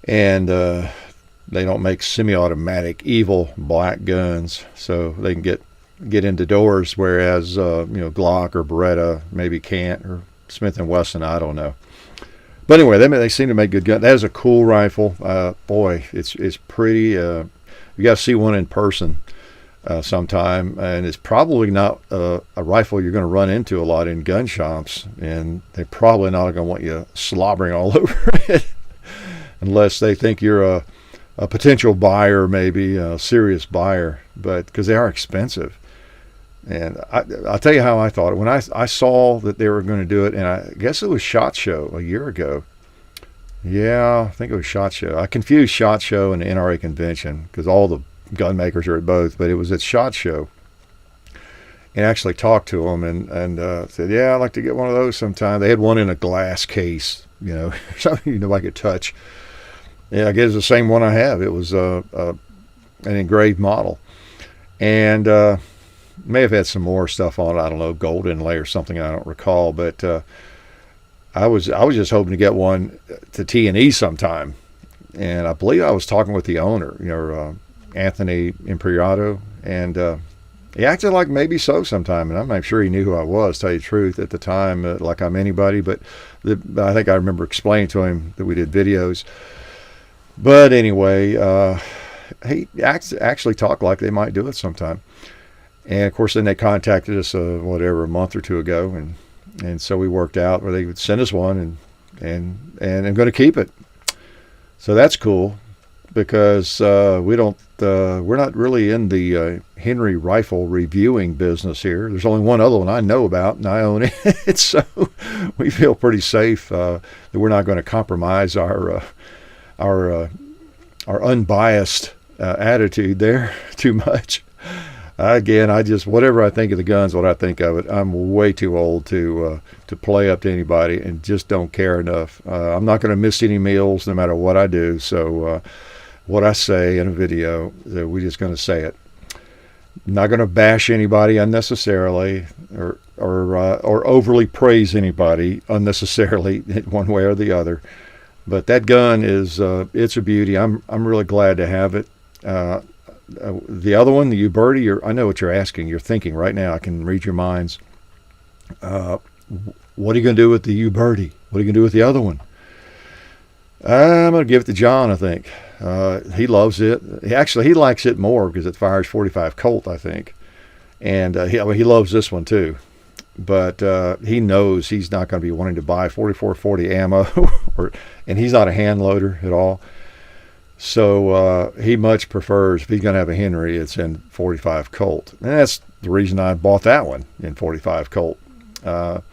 And they don't make semi-automatic evil black guns, so they can get into doors, whereas Glock or Beretta maybe can't, or Smith & Wesson, I don't know. But anyway, they seem to make good guns. That is a cool rifle. Boy, it's pretty. You got to see one in person sometime, and it's probably not a rifle you're going to run into a lot in gun shops, and they're probably not going to want you slobbering all over it unless they think you're a potential buyer, maybe a serious buyer, but because they are expensive. And I'll tell you how I thought it. When I saw that they were going to do it, and I guess it was SHOT Show a year ago. Yeah, I think it was SHOT Show. I confused SHOT Show and the NRA convention because all the gun makers are at both, but it was at SHOT Show. And I actually talked to them and said, yeah, I'd like to get one of those sometime. They had one in a glass case, something I could touch. Yeah, I guess it's the same one I have. It was an engraved model. And may have had some more stuff on it. I don't know, gold inlay or something. I don't recall. But I was just hoping to get one to T&E sometime. And I believe I was talking with the owner, Anthony Imperiato, and He acted like maybe so sometime, and I'm not sure he knew who I was, tell you the truth, at the time, like I'm anybody. But I think I remember explaining to him that we did videos. But anyway, he actually talked like they might do it sometime. And of course, then they contacted us, a month or two ago, and so we worked out where they would send us one, and I'm going to keep it. So that's cool, because we're not really in the Henry rifle reviewing business here. There's only one other one I know about, and I own it. So we feel pretty safe that we're not going to compromise our unbiased attitude there too much. Again, whatever I think of the guns, what I think of it. I'm way too old to play up to anybody, and just don't care enough. I'm not going to miss any meals no matter what I do. So what I say in a video, we're just going to say it. Not going to bash anybody unnecessarily, or overly praise anybody unnecessarily one way or the other. But that gun is it's a beauty. I'm really glad to have it. The other one, the Uberti, I know what you're asking. You're thinking right now. I can read your minds. What are you going to do with the Uberti? What are you going to do with the other one? I'm going to give it to John, I think. He loves it. He likes it more because it fires 45 Colt, I think. And he loves this one too. But he knows he's not going to be wanting to buy 4440 ammo, and he's not a hand loader at all. So he much prefers, if he's going to have a Henry, it's in 45 Colt. And that's the reason I bought that one in 45 Colt. But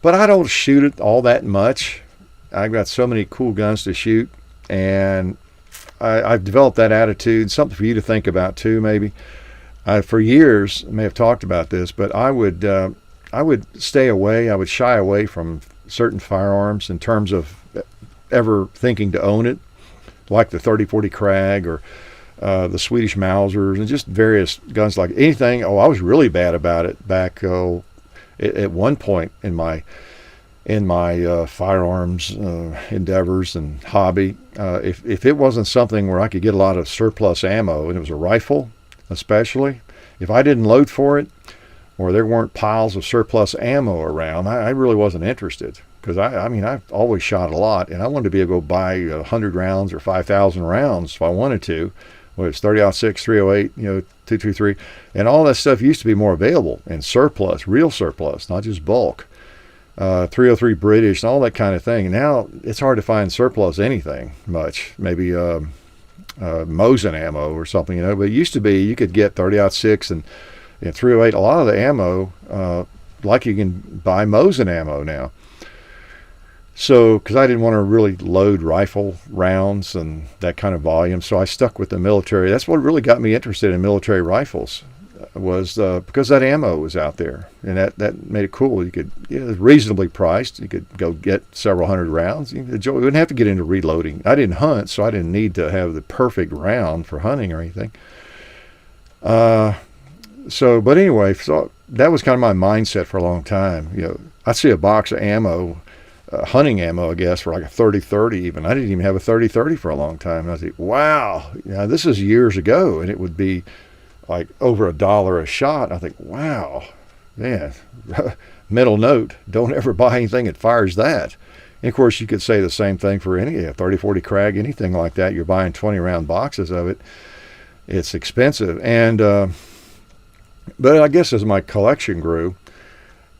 I don't shoot it all that much. I've got so many cool guns to shoot, and I've developed that attitude. Something for you to think about too, maybe. For years, I may have talked about this, but I would stay away. I would shy away from certain firearms in terms of ever thinking to own it, like the 30-40 Krag or the Swedish Mausers, and just various guns like anything. I was really bad about it back at one point in my firearms endeavors and hobby. If it wasn't something where I could get a lot of surplus ammo, and it was a rifle especially, if I didn't load for it, or there weren't piles of surplus ammo around, I really wasn't interested. Because I've always shot a lot, and I wanted to be able to go buy 100 rounds or 5,000 rounds if I wanted to. Whether it's 30-06, 308, 223, and all that stuff used to be more available in surplus, real surplus, not just bulk. 303 British and all that kind of thing. And now it's hard to find surplus anything much. Maybe Mosin ammo or something, But it used to be you could get 30-06 and 308. A lot of the ammo, like you can buy Mosin ammo now. So, because I didn't want to really load rifle rounds and that kind of volume, so I stuck with the military. That's what really got me interested in military rifles, was because that ammo was out there, and that made it cool. You could, it was reasonably priced. You could go get several hundred rounds. You wouldn't have to get into reloading. I didn't hunt, so I didn't need to have the perfect round for hunting or anything. But anyway, so that was kind of my mindset for a long time. I'd see a box of ammo, hunting ammo, I guess, for like a 30-30 even. I didn't even have a 30-30 for a long time. And I was like, wow, this is years ago, and it would be like over $1 a shot. And I think, wow, man, mental note, don't ever buy anything that fires that. And of course, you could say the same thing for any 30-40 Krag, anything like that. You're buying 20-round boxes of it. It's expensive. And but I guess as my collection grew,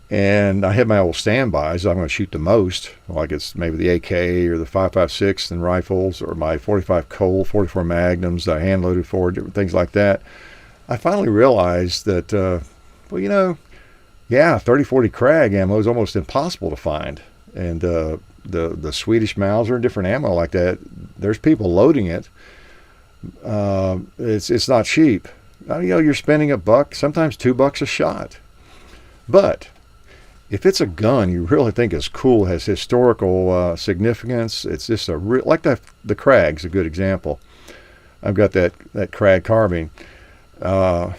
and I had my old standbys, I'm going to shoot the most, like it's maybe the AK or the 5.56 and rifles, or my 45 Colt, 44 Magnums that I hand loaded for, different things like that. I finally realized that, 30-40 Krag ammo is almost impossible to find. And the Swedish Mauser and different ammo like that, there's people loading it. It's not cheap. You're spending $1, sometimes $2 a shot. But if it's a gun you really think is cool, has historical significance, it's just like the Krag's a good example. I've got that Krag carbine. I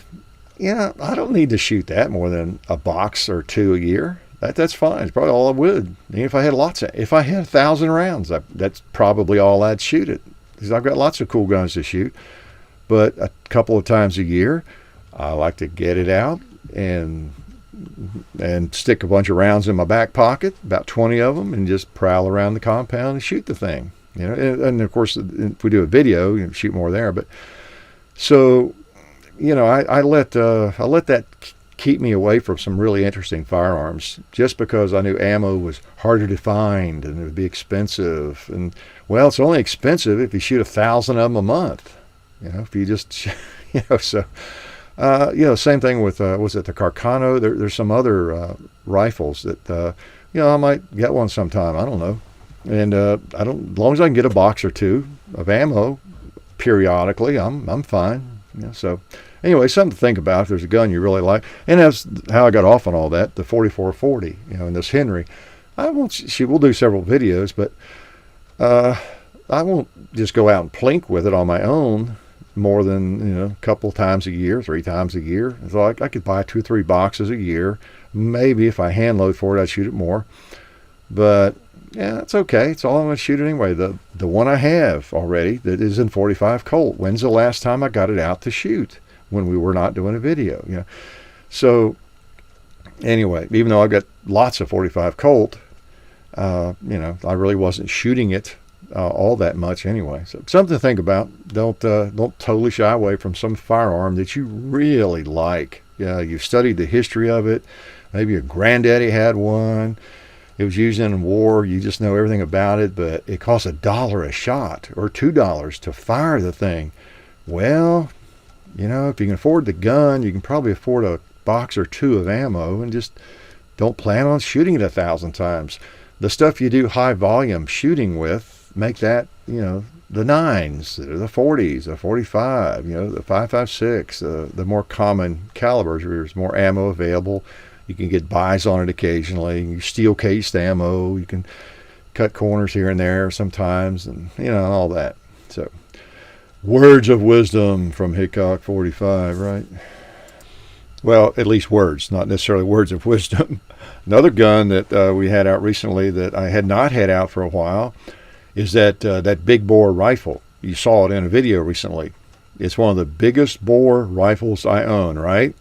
don't need to shoot that more than a box or two a year. That's fine. It's probably all I would. And if I had 1,000 rounds, that's probably all I'd shoot it. Because I've got lots of cool guns to shoot. But a couple of times a year, I like to get it out and stick a bunch of rounds in my back pocket, about 20 of them, and just prowl around the compound and shoot the thing. And of course, if we do a video, shoot more there. But so, I let that keep me away from some really interesting firearms, just because I knew ammo was harder to find and it would be expensive. And well, it's only expensive if you shoot 1,000 of them a month. If you just, so. Same thing with was it the Carcano? There's some other rifles that I might get one sometime. I don't know, and as long as I can get a box or two of ammo periodically, I'm fine. So anyway, something to think about if there's a gun you really like. And that's how I got off on all that. The 4440, and this Henry. We'll do several videos, but I won't just go out and plink with it on my own more than a couple times a year, 3 times a year. So I could buy 2 or 3 boxes a year. Maybe if I hand load for it, I'd shoot it more. But yeah, it's okay. It's all I'm going to shoot anyway. The one I have already that is in 45 Colt. When's the last time I got it out to shoot? When we were not doing a video. So anyway, even though I've got lots of 45 Colt, I really wasn't shooting it all that much anyway. So something to think about. Don't totally shy away from some firearm that you really like. You've studied the history of it. Maybe your granddaddy had one. It was used in war. You just know everything about it, but it costs $1 a shot or $2 to fire the thing. Well, if you can afford the gun, you can probably afford a box or 2 of ammo, and just don't plan on shooting it 1,000 times. The stuff you do high volume shooting with, make that, the 9s, the 40s, the 45, the 5.56, the more common calibers where there's more ammo available. You can get buys on it occasionally. You steel cased ammo. You can cut corners here and there sometimes, and all that. So, words of wisdom from Hickok45, right? Well, at least words, not necessarily words of wisdom. Another gun that we had out recently that I had not had out for a while is that big bore rifle. You saw it in a video recently. It's one of the biggest bore rifles I own, right?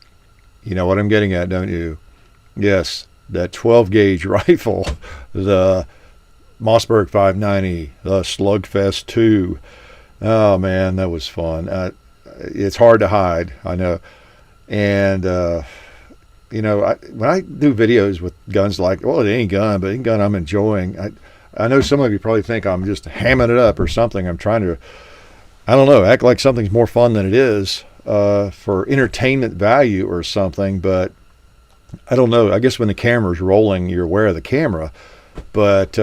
You know what I'm getting at, don't you? Yes, that 12 gauge rifle, the Mossberg 590, the Slugfest 2. Oh man, that was fun. It's hard to hide, I know. And when I do videos with guns like, well, it ain't gun, but any gun I'm enjoying, I know some of you probably think I'm just hamming it up or something. I'm trying to, I don't know, act like something's more fun than it is for entertainment value or something. But I don't know. I guess when the camera's rolling, you're aware of the camera. But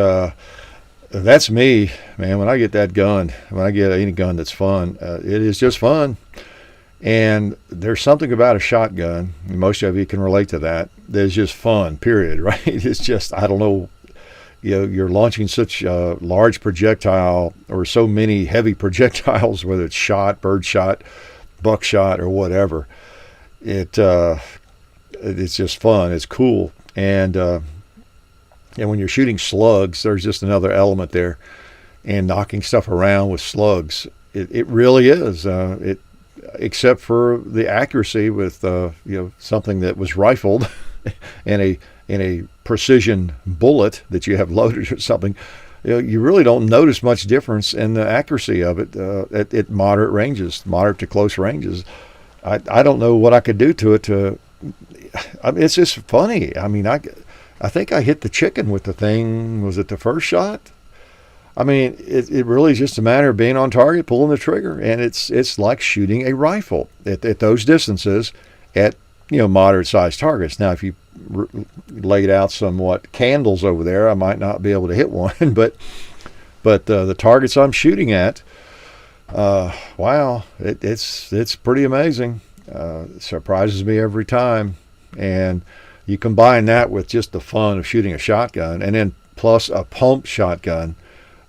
that's me, man. When I get that gun, when I get any gun that's fun, it is just fun. And there's something about a shotgun, and most of you can relate to that, that's just fun, period, right? It's just, I don't know, you're launching such a large projectile or so many heavy projectiles, whether it's shot, bird shot, buckshot, or whatever. It's just fun. It's cool. And when you're shooting slugs, there's just another element there. And knocking stuff around with slugs, it really is. Except for the accuracy with something that was rifled and a precision bullet that you have loaded or something, you really don't notice much difference in the accuracy of it at moderate ranges, moderate to close ranges. I don't know what I could do to it. It's just funny. I mean, I think I hit the chicken with the thing. Was it the first shot? I mean, it really is just a matter of being on target, pulling the trigger, and it's like shooting a rifle at those distances at moderate-sized targets. Now, if you laid out somewhat candles over there, I might not be able to hit one, but the targets I'm shooting at, wow, it's pretty amazing. It surprises me every time, and you combine that with just the fun of shooting a shotgun, and then plus a pump shotgun.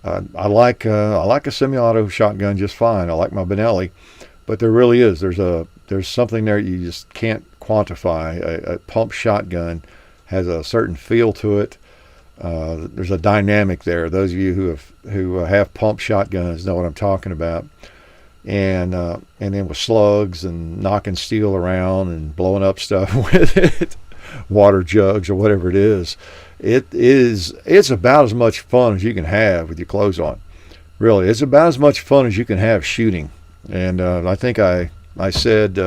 I like a semi-auto shotgun just fine. I like my Benelli, but there really is. There's something there you just can't quantify. A pump shotgun has a certain feel to it. There's a dynamic there. Those of you who have pump shotguns know what I'm talking about. and then with slugs and knocking steel around and blowing up stuff with it, water jugs or whatever it is. It's about as much fun as you can have with your clothes on. Really, it's about as much fun as you can have shooting. And I think I said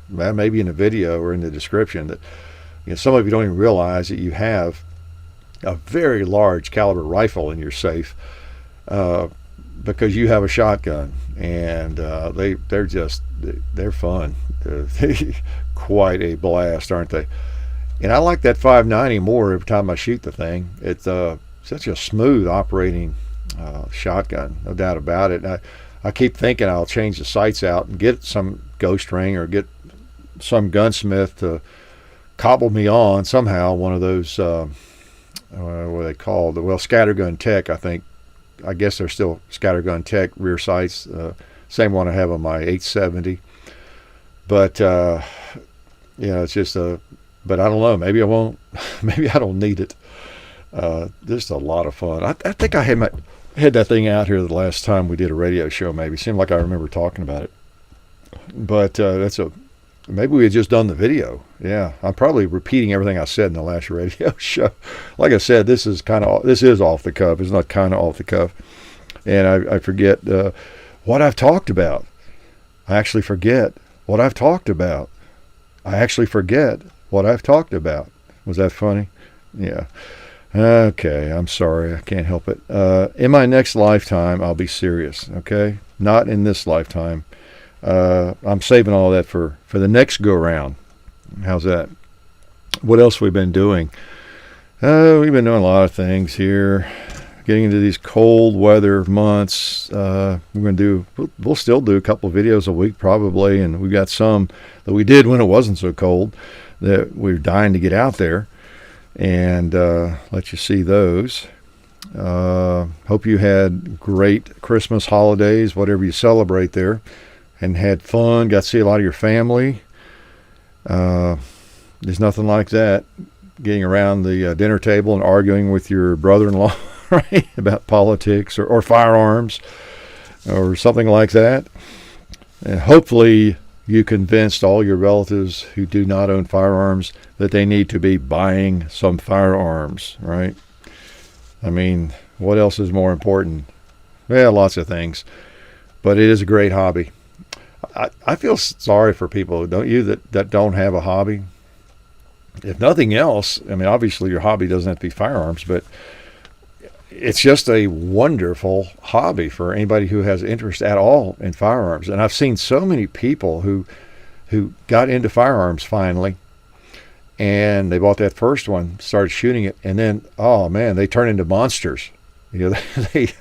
maybe in the video or in the description that some of you don't even realize that you have a very large caliber rifle in your safe because you have a shotgun, and they're fun. Quite a blast, aren't they? And I like that 590 more every time I shoot the thing. It's such a smooth operating shotgun, no doubt about it. And I keep thinking I'll change the sights out and get some ghost ring or get some gunsmith to cobble me on somehow one of those what are they called? Well, scattergun tech, I guess they're still scattergun tech rear sights. Same one I have on my 870. But it's just but I don't know, maybe I won't. Maybe I don't need it. Just a lot of fun. I think I had that thing out here the last time we did a radio show. Maybe seemed like I remember talking about it. But maybe we had just done the video. Yeah, I'm probably repeating everything I said in the last radio show. Like I said, this is off the cuff. It's not kind of off the cuff, and I forget what I've talked about. I actually forget what I've talked about. Was that funny? Yeah. Okay, I'm sorry. I can't help it. In my next lifetime, I'll be serious, okay? Not in this lifetime. I'm saving all that for the next go-around. How's that? What else we've been doing? We've been doing a lot of things here. Getting into these cold weather months. We'll still do a couple of videos a week probably, and we've got some that we did when it wasn't so cold that we're dying to get out there and let you see those. Hope you had great Christmas holidays, whatever you celebrate there, and had fun, got to see a lot of your family. There's nothing like that, getting around the dinner table and arguing with your brother-in-law, right, about politics or firearms or something like that. And hopefully you convinced all your relatives who do not own firearms that they need to be buying some firearms, right? I mean, what else is more important? Well, lots of things, but it is a great hobby. I feel sorry for people, don't you, that don't have a hobby? If nothing else, I mean, obviously your hobby doesn't have to be firearms, but it's just a wonderful hobby for anybody who has interest at all in firearms. And I've seen so many people who got into firearms finally, and they bought that first one, started shooting it, and then, oh man, they turn into monsters. It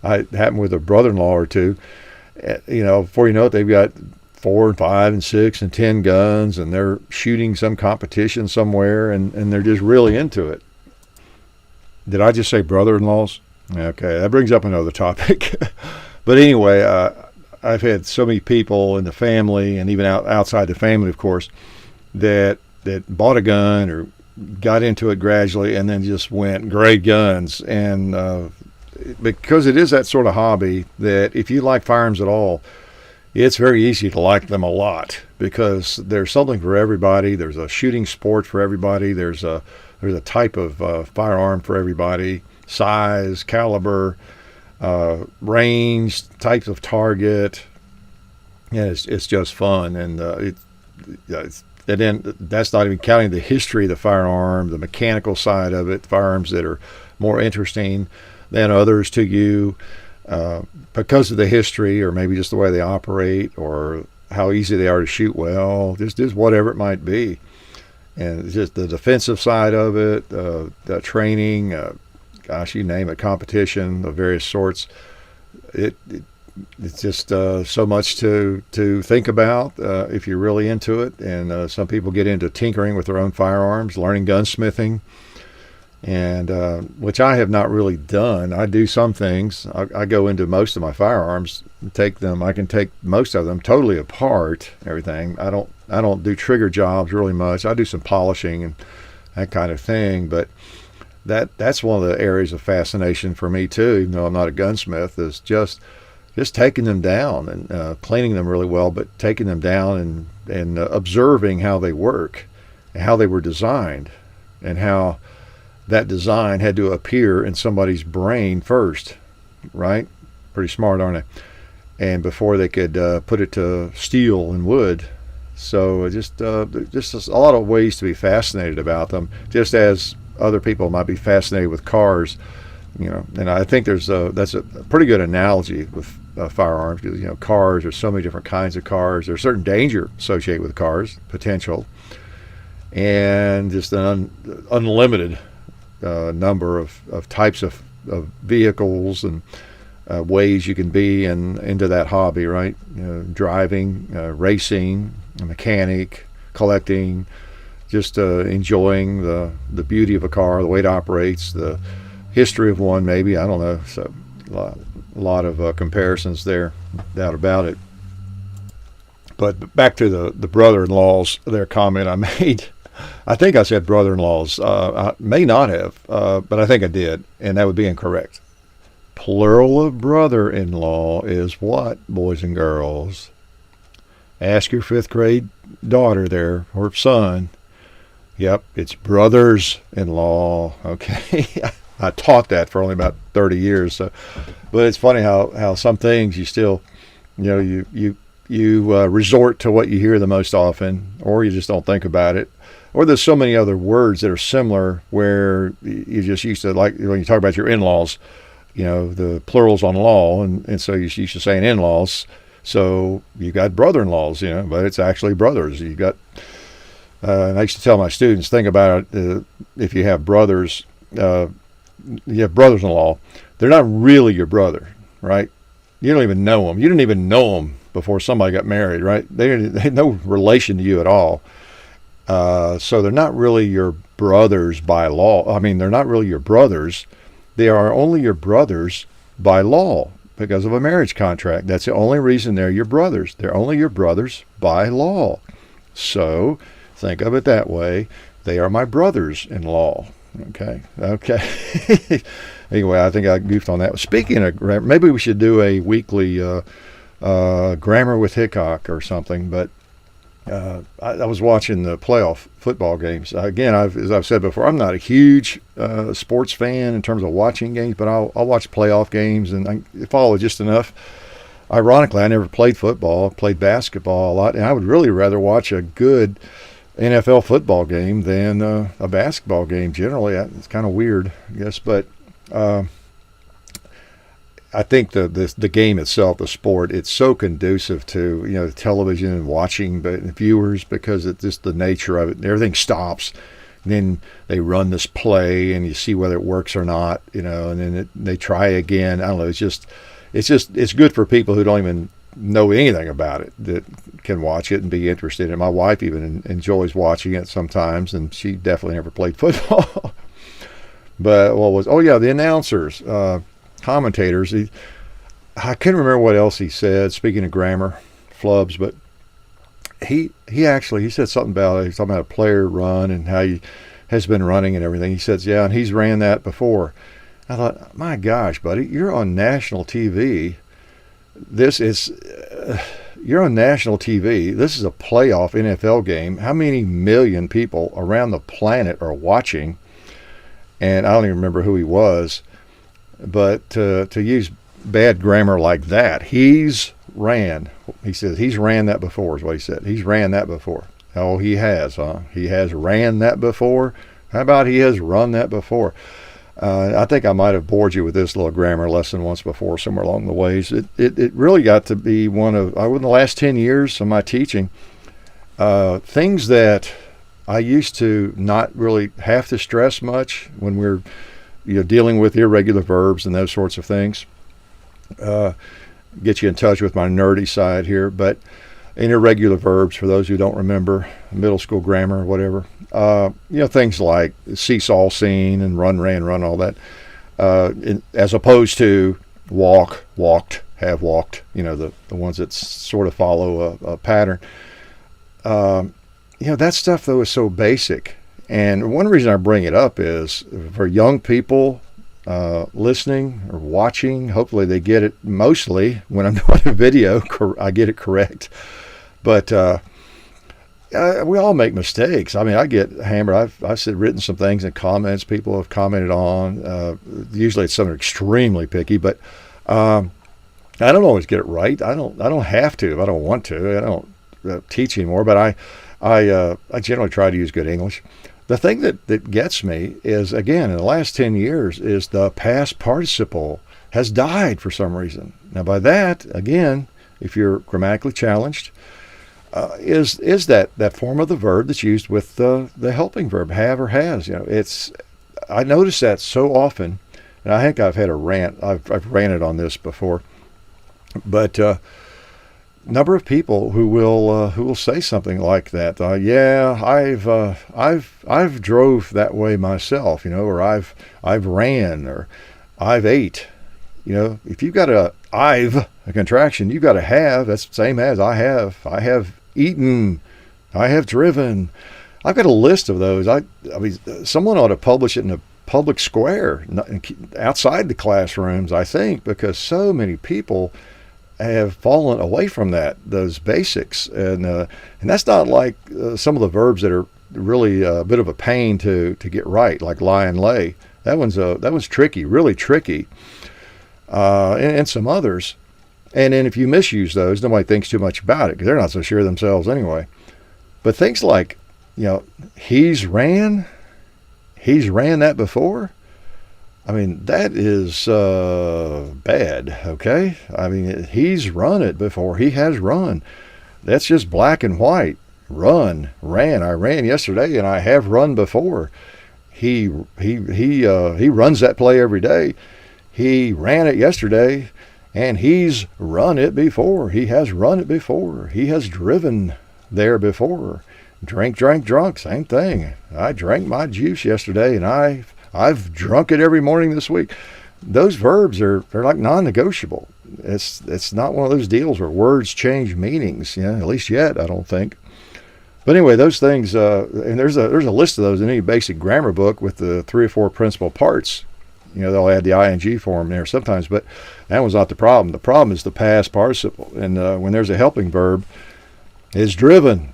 happened with a brother-in-law or two. Before you know it, they've got 4 and 5 and 6 and 10 guns, and they're shooting some competition somewhere, and they're just really into it. Did I just say brother-in-laws? Okay, that brings up another topic. But anyway, I've had so many people in the family, and even outside the family, of course, that bought a gun or got into it gradually and then just went, great guns. And because it is that sort of hobby that if you like firearms at all, it's very easy to like them a lot because there's something for everybody. There's a shooting sport for everybody. There's a type of firearm for everybody, size, caliber, range, types of target. Yeah, it's just fun, and then that's not even counting the history of the firearm, the mechanical side of it, firearms that are more interesting than others to you because of the history, or maybe just the way they operate, or how easy they are to shoot well, just whatever it might be. And it's just the defensive side of it, the training, gosh, you name it, competition of various sorts. It's just so much to think about if you're really into it. And some people get into tinkering with their own firearms, learning gunsmithing, and which I have not really done. I do some things. I go into most of my firearms, I can take most of them totally apart, everything. I don't do trigger jobs really much. I do some polishing and that kind of thing, but that's one of the areas of fascination for me too, even though I'm not a gunsmith, is just just taking them down and cleaning them really well, but taking them down and observing how they work and how they were designed and how that design had to appear in somebody's brain first, right? Pretty smart, aren't they? And before they could put it to steel and wood. So just a lot of ways to be fascinated about them, just as other people might be fascinated with cars. And I think that's a pretty good analogy with firearms, because cars, there's so many different kinds of cars. There's certain danger associated with cars, potential, and just an unlimited number of types of vehicles and ways you can be into that hobby, right? Driving, racing, a mechanic, collecting, just enjoying the beauty of a car, the way it operates, the history of one, maybe, I don't know. So a lot of comparisons there, no doubt about it. But back to the brother-in-laws, their comment I made. I think I said brother-in-laws. I may not have, but I think I did, and that would be incorrect. Plural of brother-in-law is what, boys and girls? Ask your 5th grade daughter there, or son. Yep, it's brothers-in-law. Okay. I taught that for only about 30 years. So, but it's funny how some things you still, you resort to what you hear the most often, or you just don't think about it. Or there's so many other words that are similar where you just used to, like when you talk about your in-laws, the plurals on law, and so you used to saying in-laws. So you got brother-in-laws, but it's actually brothers. You got, and I used to tell my students, think about it, if you have brothers, you have brothers-in-law, they're not really your brother, right? You don't even know them. You didn't even know them before somebody got married, right? They had no relation to you at all. So they're not really your brothers by law. I mean, they're not really your brothers. They are only your brothers by law because of a marriage contract. That's the only reason they're your brothers. They're only your brothers by law. So think of it that way. They are my brothers-in-law. Okay. Anyway, I think I goofed on that. Speaking of grammar, maybe we should do a weekly grammar with Hickok or something. But I was watching the playoff football games. Again, as I've said before, I'm not a huge sports fan in terms of watching games, but I'll watch playoff games and I follow just enough. Ironically, I never played football. I played basketball a lot, and I would really rather watch a good NFL football game than a basketball game generally. It's kind of weird, I guess, but I think the game itself, the sport, it's so conducive to television and watching viewers, because it's just the nature of it. Everything stops, and then they run this play, and you see whether it works or not, and then they try again. I don't know. It's good for people who don't even know anything about it, that can watch it and be interested in it. My wife even enjoys watching it sometimes, and she definitely never played football. But the announcers, commentators. I couldn't remember what else he said. Speaking of grammar, flubs, but he said something about he's talking about a player run and how he has been running and everything. He says, yeah, and he's ran that before. I thought, my gosh, buddy, you're on national TV. You're on national TV. This is a playoff NFL game. How many million people around the planet are watching? And I don't even remember who he was. But to use bad grammar like that, he says he's ran that before is what he said. He's ran that before. Oh, he has, huh? He has ran that before? How about he has run that before? I think I might have bored you with this little grammar lesson once before, somewhere along the ways. It really got to be one of, in the last 10 years of my teaching, things that I used to not really have to stress much when we're dealing with irregular verbs and those sorts of things. Get you in touch with my nerdy side here, but in irregular verbs, for those who don't remember middle school grammar or whatever, things like seesaw scene and run, ran, run, all that, as opposed to walk, walked, have walked, the ones that sort of follow a pattern. That stuff, though, is so basic. And one reason I bring it up is for young people, listening or watching. Hopefully they get it mostly when I'm doing a video. I get it correct. But we all make mistakes. I mean, I get hammered. I've written some things in comments people have commented on. Usually it's something extremely picky, but I don't always get it right. I don't have to if I don't want to. I don't teach anymore, but I generally try to use good English. The thing that gets me is, again, in the last 10 years, is the past participle has died for some reason. Now, by that, again, if you're grammatically challenged, is that form of the verb that's used with the helping verb, have or has. You know, I notice that so often, and I think I've had a rant. I've ranted on this before, but number of people who will say something like that. Yeah, I've drove that way myself, you know, or I've ran, or I've ate. You know, if you've got a contraction, you've got to have. That's the same as I have eaten, I have driven. I've got a list of those. I mean, someone ought to publish it in a public square, outside the classrooms, I think, because so many people have fallen away from those basics, and that's not like some of the verbs that are really a bit of a pain to get right, like lie and lay. That one's tricky, really tricky, and some others. And then if you misuse those, nobody thinks too much about it because they're not so sure themselves anyway. But things like, you know, he's ran that before. I mean, that is bad, okay? I mean, he's run it before. He has run. That's just black and white. Ran. I ran yesterday, and I have run before. He runs that play every day. He ran it yesterday, and he's run it before. He has run it before. He has driven there before. Drink, drunk, same thing. I drank my juice yesterday, and I've drunk it every morning this week. Those verbs they're like non-negotiable. It's not one of those deals where words change meanings, you know, at least yet, I don't think. But anyway, those things, and there's a list of those in any basic grammar book with the 3 or 4 principal parts. You know, they'll add the ing form there sometimes, but that was not the problem. The problem is the past participle. And when there's a helping verb, it's driven,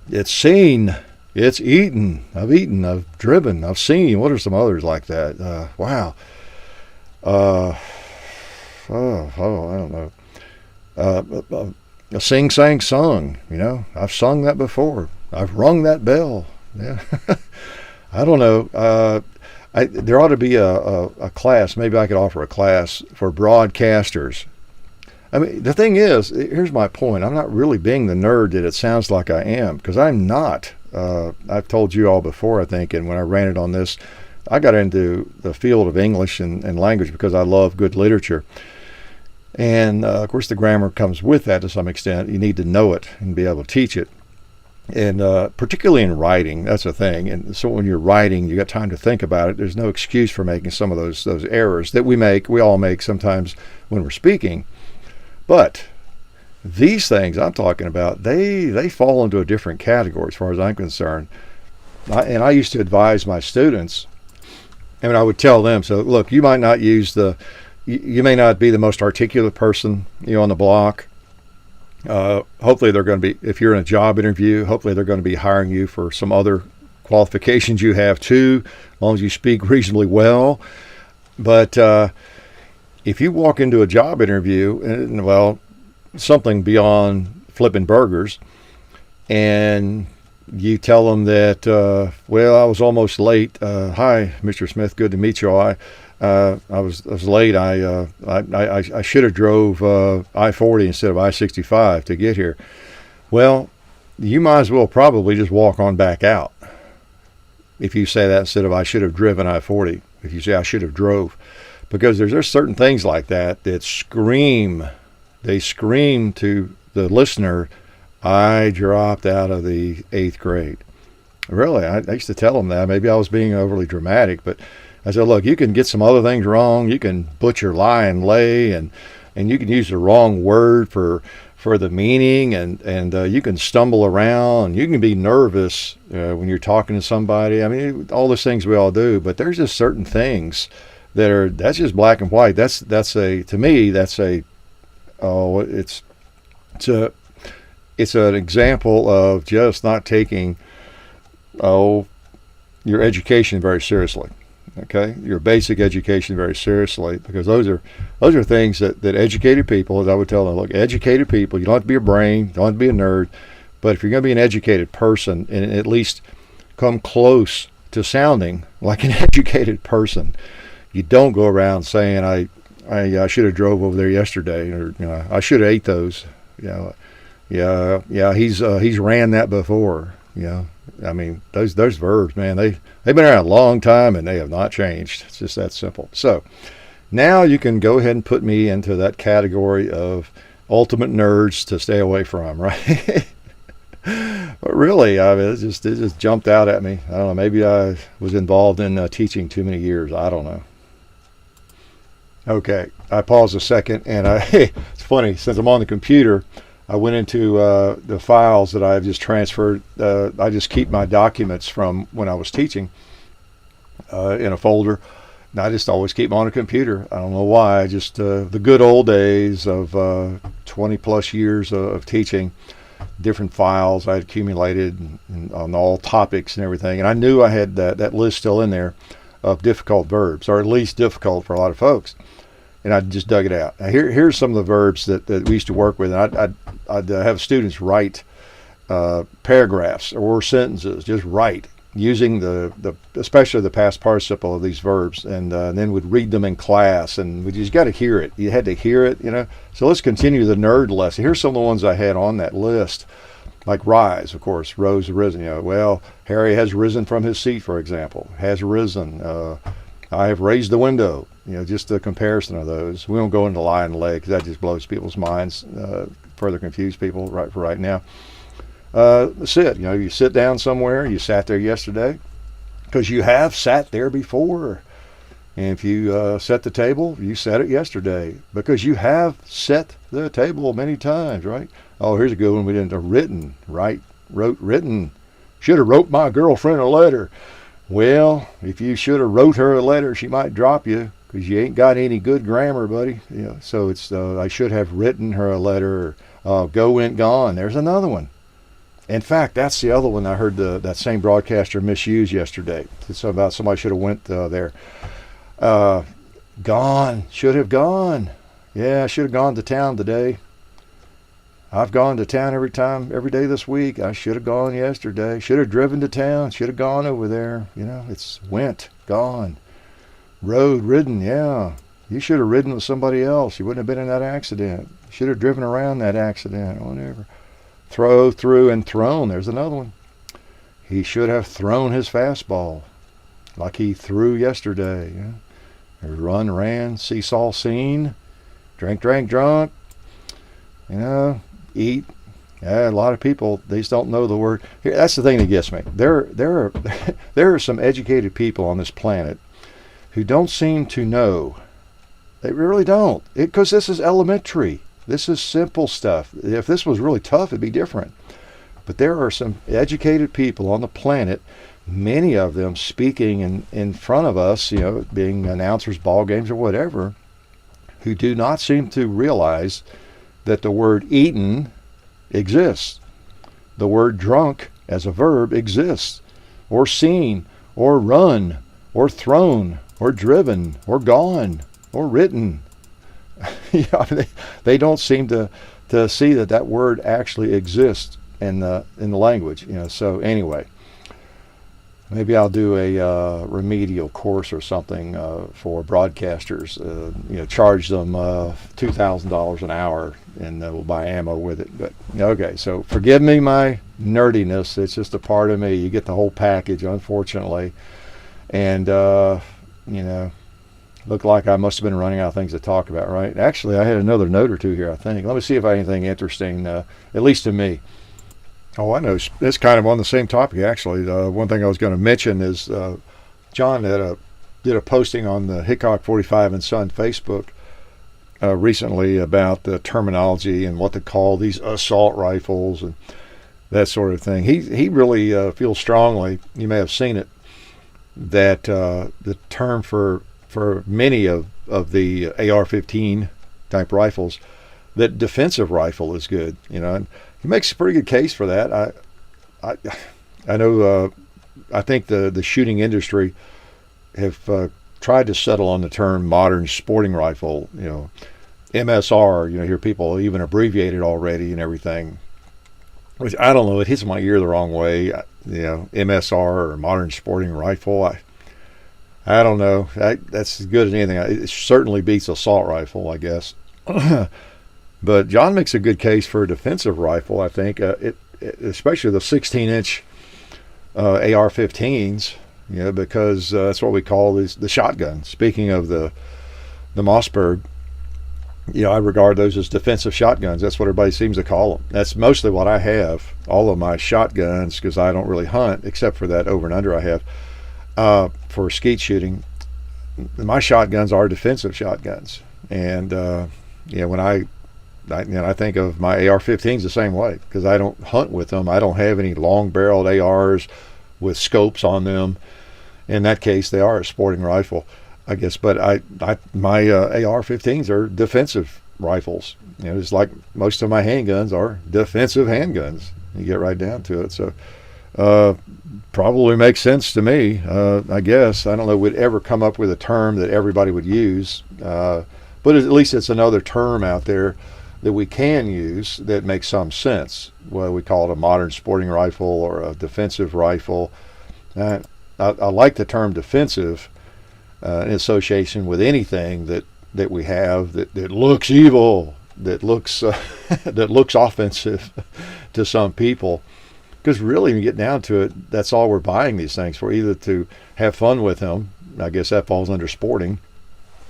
it's seen, it's eaten, I've driven, I've seen. What are some others like that? Wow. I don't know. Sing, sang, sung. You know, I've sung that before. I've rung that bell. Yeah. I don't know. There ought to be a class. Maybe I could offer a class for broadcasters. I mean, the thing is, here's my point. I'm not really being the nerd that it sounds like I am, because I'm not. I've told you all before, I think, and when I ranted on this, I got into the field of English and language because I love good literature. And, of course, the grammar comes with that to some extent. You need to know it and be able to teach it. And particularly in writing, that's the thing. And so when you're writing, you got time to think about it. There's no excuse for making some of those errors that we all make sometimes when we're speaking. But these things I'm talking about, they fall into a different category as far as I'm concerned. And I used to advise my students, and I would tell them, so look, you might not use you may not be the most articulate person, you know, on the block. Hopefully they're going to be, if you're in a job interview, hopefully they're going to be hiring you for some other qualifications you have too, as long as you speak reasonably well. But if you walk into a job interview, and well, something beyond flipping burgers, and you tell them that, well, I was almost late. Hi, Mr. Smith, good to meet you. I was late. I should have drove I-40 instead of I-65 to get here. Well, you might as well probably just walk on back out if you say that instead of I should have driven I-40. If you say I should have drove, because there's certain things like that scream. They scream to the listener, I dropped out of the 8th grade. Really, I used to tell them that. Maybe I was being overly dramatic, but I said, look, you can get some other things wrong. You can butcher lie and lay, and you can use the wrong word for the meaning, and you can stumble around. You can be nervous when you're talking to somebody. I mean, all those things we all do, but there's just certain things that's just black and white. To me that's a oh it's a it's an example of just not taking your education very seriously. Okay, your basic education very seriously, because those are things that educated people, as I would tell them, look, educated people, you don't have to be a brain, you don't have to be a nerd, but if you're going to be an educated person and at least come close to sounding like an educated person, you don't go around saying I should have drove over there yesterday, or I should have ate those. He's ran that before. I mean, those verbs, man, they've been around a long time and they have not changed. It's just that simple. So now you can go ahead and put me into that category of ultimate nerds to stay away from, right? But really, I mean, it just jumped out at me. I don't know. Maybe I was involved in teaching too many years. I don't know. Okay, I paused a second, and it's funny, since I'm on the computer, I went into the files that I've just transferred. I just keep my documents from when I was teaching in a folder. And I just always keep them on a computer. I don't know why. Just the good old days of 20 plus years of teaching, different files I had accumulated on all topics and everything. And I knew I had that list still in there of difficult verbs, or at least difficult for a lot of folks. And I just dug it out. Now here's some of the verbs that we used to work with. And I'd have students write paragraphs or sentences, just write, using especially the past participle of these verbs, and then would read them in class. And we just got to hear it. You had to hear it, So let's continue the nerd lesson. Here's some of the ones I had on that list, like rise, of course, rose, risen. Well, Harry has risen from his seat, for example. Has risen. I have raised the window. Just a comparison of those. We won't go into lie and lay because that just blows people's minds, further confuse people right now. Sit. You sit down somewhere. You sat there yesterday because you have sat there before. And if you set the table, you set it yesterday because you have set the table many times, right? Oh, here's a good one. We didn't written, right? Written. Should have wrote my girlfriend a letter. Well, if you should have wrote her a letter, she might drop you because you ain't got any good grammar, buddy. So it's I should have written her a letter. Or, go, went, gone. There's another one. In fact, that's the other one I heard that same broadcaster misuse yesterday. It's about somebody should have went there. Gone. Should have gone. Yeah, I should have gone to town today. I've gone to town every day this week. I should have gone yesterday. Should have driven to town. Should have gone over there. It's went, gone. Rode, ridden, yeah. You should have ridden with somebody else. You wouldn't have been in that accident. Should have driven around that accident, whatever. Throw, threw, and thrown. There's another one. He should have thrown his fastball like he threw yesterday. Yeah. There's run, ran, seesaw, seen, drink, drank, drunk. Eat. Yeah, a lot of people, they just don't know the word. Here, that's the thing that gets me. There are some educated people on this planet who don't seem to know. They really don't. Because this is elementary. This is simple stuff. If this was really tough, it'd be different. But there are some educated people on the planet, many of them speaking in front of us, being announcers, ball games, or whatever, who do not seem to realize that the word eaten exists. The word drunk as a verb exists, or seen, or run, or thrown, or driven, or gone, or written. They don't seem to see that word actually exists in the language. So anyway, maybe I'll do a remedial course or something for broadcasters. Charge them $2,000 an hour, and we'll buy ammo with it. But okay, so forgive me my nerdiness. It's just a part of me. You get the whole package, unfortunately, and looked like I must have been running out of things to talk about. Right? Actually, I had another note or two here. I think. Let me see if I have anything interesting, at least to me. Oh, I know. It's kind of on the same topic, actually. One thing I was going to mention is John did a posting on the Hickok45 and Son Facebook recently about the terminology and what to call these assault rifles and that sort of thing. He really feels strongly, you may have seen it, that the term for for many of the AR-15 type rifles, that defensive rifle is good. And he makes a pretty good case for that. I know. I think the shooting industry have tried to settle on the term modern sporting rifle. MSR. Hear people even abbreviate it already and everything. Which I don't know. It hits my ear the wrong way. MSR or modern sporting rifle. I don't know. That's as good as anything. It certainly beats assault rifle, I guess. But John makes a good case for a defensive rifle. I think especially the 16-inch AR-15s. Because that's what we call the shotgun. Speaking of the Mossberg, I regard those as defensive shotguns. That's what everybody seems to call them. That's mostly what I have. All of my shotguns, because I don't really hunt except for that over and under I have for skeet shooting. My shotguns are defensive shotguns, and when I think of my AR-15s the same way, because I don't hunt with them. I don't have any long-barreled ARs with scopes on them. In that case, they are a sporting rifle, I guess. But my AR-15s are defensive rifles. It's like most of my handguns are defensive handguns. You get right down to it. So probably makes sense to me, I guess. I don't know we'd ever come up with a term that everybody would use. But at least it's another term out there that we can use that makes some sense. Well, we call it a modern sporting rifle or a defensive rifle. I like the term defensive in association with anything that we have that looks evil, that looks that looks offensive to some people. Because really, when you get down to it, that's all we're buying these things for, either to have fun with them. I guess that falls under sporting.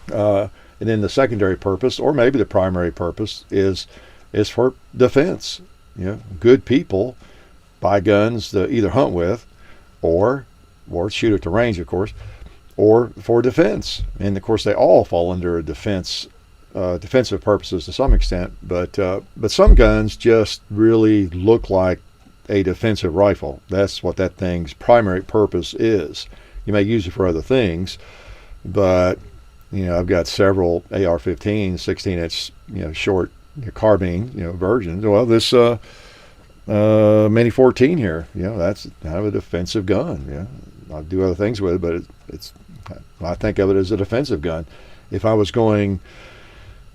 And then the secondary purpose, or maybe the primary purpose, is for defense. Good people buy guns to either hunt with, or shoot at the range, of course, or for defense. And of course, they all fall under a defensive purposes to some extent. But some guns just really look like a defensive rifle. That's what that thing's primary purpose is. You may use it for other things, but I've got several AR-15, 16-inch, short carbine, versions. Well, this Mini 14 here, that's kind of a defensive gun. I'll do other things with it, but I think of it as a defensive gun. If I was going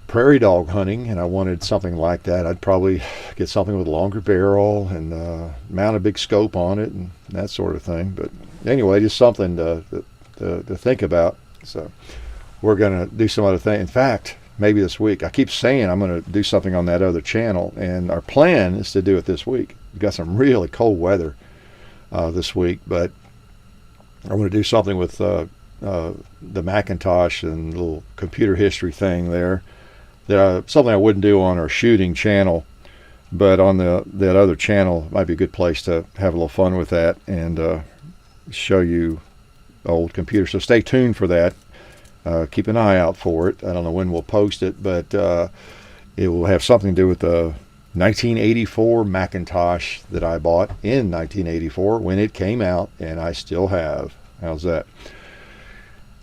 prairie dog hunting and I wanted something like that, I'd probably get something with a longer barrel and mount a big scope on it and that sort of thing. But anyway, just something to think about. So we're going to do some other thing. In fact, maybe this week. I keep saying I'm going to do something on that other channel, and our plan is to do it this week. We've got some really cold weather this week, but I'm going to do something with the Macintosh and little computer history thing there. Something I wouldn't do on our shooting channel, but on that other channel might be a good place to have a little fun with that and show you old computers. So stay tuned for that. Keep an eye out for it. I don't know when we'll post it, but it will have something to do with the 1984 Macintosh that I bought in 1984 when it came out, and I still have. How's that?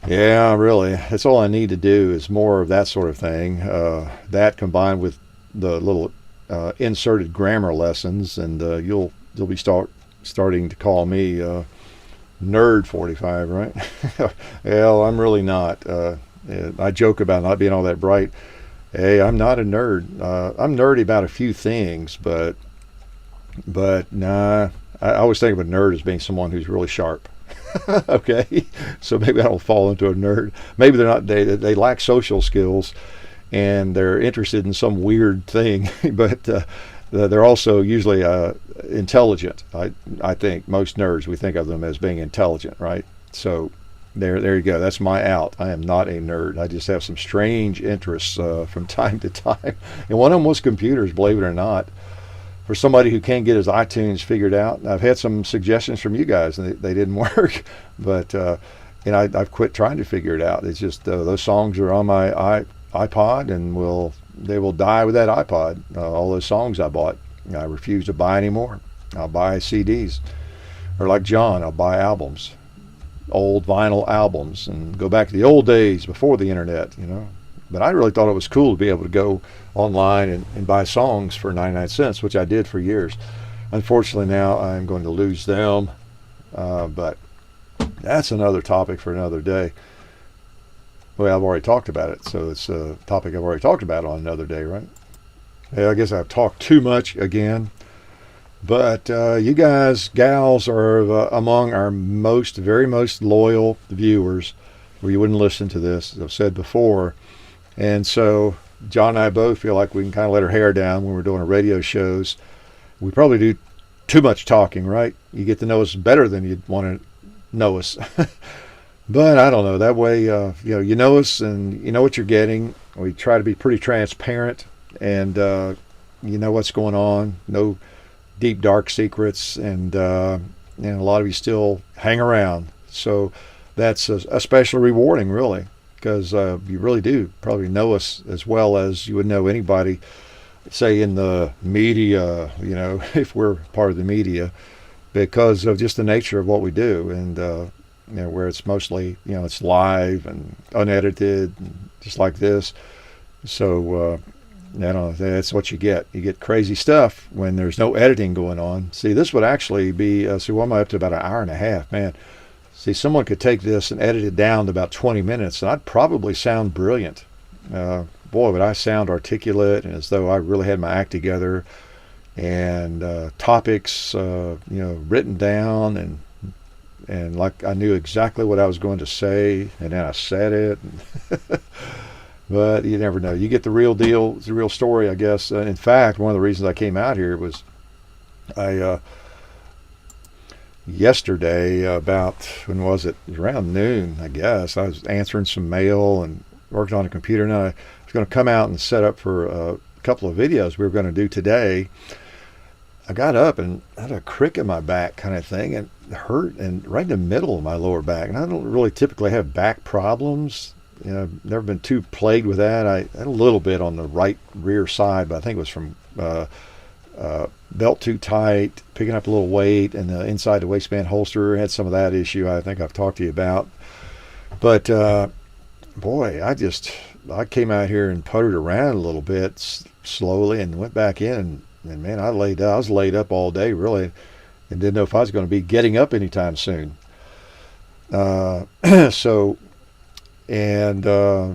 Yeah, really. That's all I need to do is more of that sort of thing. That combined with the little inserted grammar lessons, and you'll be starting to call me Nerd 45, right? Well, I'm really not. I joke about not being all that bright. Hey, I'm not a nerd. I'm nerdy about a few things, but nah. I always think of a nerd as being someone who's really sharp. Okay, so maybe I don't fall into a nerd. Maybe they're not. They lack social skills, and they're interested in some weird thing, but they're also usually intelligent. I think most nerds, we think of them as being intelligent, right? So there you go. That's my out. I am not a nerd. I just have some strange interests from time to time, and one of them was computers, believe it or not. For somebody who can't get his iTunes figured out, I've had some suggestions from you guys, and they didn't work. But I've quit trying to figure it out. It's just those songs are on my iPod, and they will die with that iPod. All those songs I bought, I refuse to buy anymore. I'll buy CDs, or like John, I'll buy albums. old vinyl albums and go back to the old days before the internet, But I really thought it was cool to be able to go online and buy songs for 99 cents, which I did for years. Unfortunately, now I'm going to lose them, but that's another topic for another day. Well, I've already talked about it, so it's a topic I've already talked about on another day, right? Yeah, I guess I've talked too much again. But you guys, gals, are among our very most loyal viewers, or you wouldn't listen to this, as I've said before. And so John and I both feel like we can kind of let our hair down when we're doing our radio shows. We probably do too much talking, right? You get to know us better than you'd want to know us. But I don't know. That way, you know us and you know what you're getting. We try to be pretty transparent, and you know what's going on. No deep, dark secrets, and a lot of you still hang around. So that's especially rewarding, really, because you really do probably know us as well as you would know anybody, say, in the media, if we're part of the media, because of just the nature of what we do. And where it's mostly, it's live and unedited, and just like this. So, I don't know, that's what you get. You get crazy stuff when there's no editing going on. See, this would actually be, what am I up to, about an hour and a half, man. See, someone could take this and edit it down to about 20 minutes, and I'd probably sound brilliant. Boy, would I sound articulate and as though I really had my act together, and topics, written down, and like I knew exactly what I was going to say, and then I said it. But you never know. You get the real deal, the real story, I guess. In fact, one of the reasons I came out here was yesterday, about, when was it? It was around noon, I guess. I was answering some mail and working on a computer. And I was going to come out and set up for a couple of videos we were going to do today. I got up and had a crick in my back kind of thing, and it hurt, and right in the middle of my lower back. And I don't really typically have back problems. I've never been too plagued with that. I had a little bit on the right rear side, but I think it was from belt too tight, picking up a little weight, and the inside the waistband holster had some of that issue I think I've talked to you about. But boy, I came out here and puttered around a little bit slowly and went back in, and man, I was laid up all day, really, and didn't know if I was going to be getting up anytime soon. So, and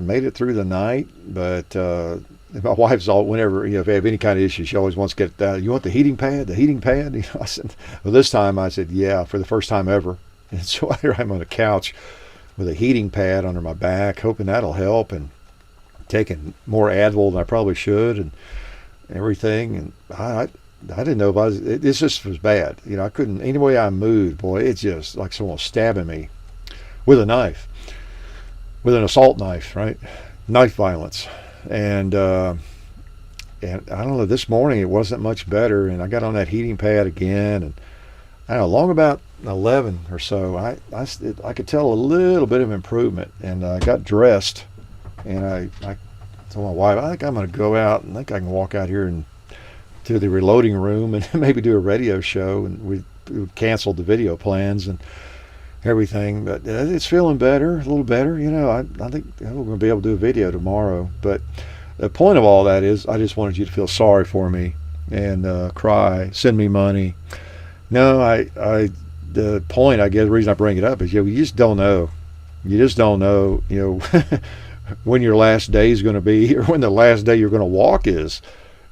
made it through the night. But my wife's whenever, if I have any kind of issue, she always wants to get that. You want the heating pad? The heating pad? I said, well, this time I said, yeah, for the first time ever. And so here I'm on a couch with a heating pad under my back, hoping that'll help, and taking more Advil than I probably should, and everything. And I didn't know if it just was bad. I couldn't, any way I moved, boy, it's just like someone was stabbing me with a knife, with an assault knife, right? Knife violence. And I don't know, this morning it wasn't much better, and I got on that heating pad again, and I don't know, along about 11 or so, I could tell a little bit of improvement, and I got dressed, and I told my wife, I think I'm going to go out, and I think I can walk out here and to the reloading room and maybe do a radio show. And we canceled the video plans and everything, but it's feeling better, a little better. I think we're going to be able to do a video tomorrow. But the point of all that is I just wanted you to feel sorry for me and cry, send me money. No, the point, I guess, the reason I bring it up is, you just don't know. You just don't know, when your last day is going to be, or when the last day you're going to walk is.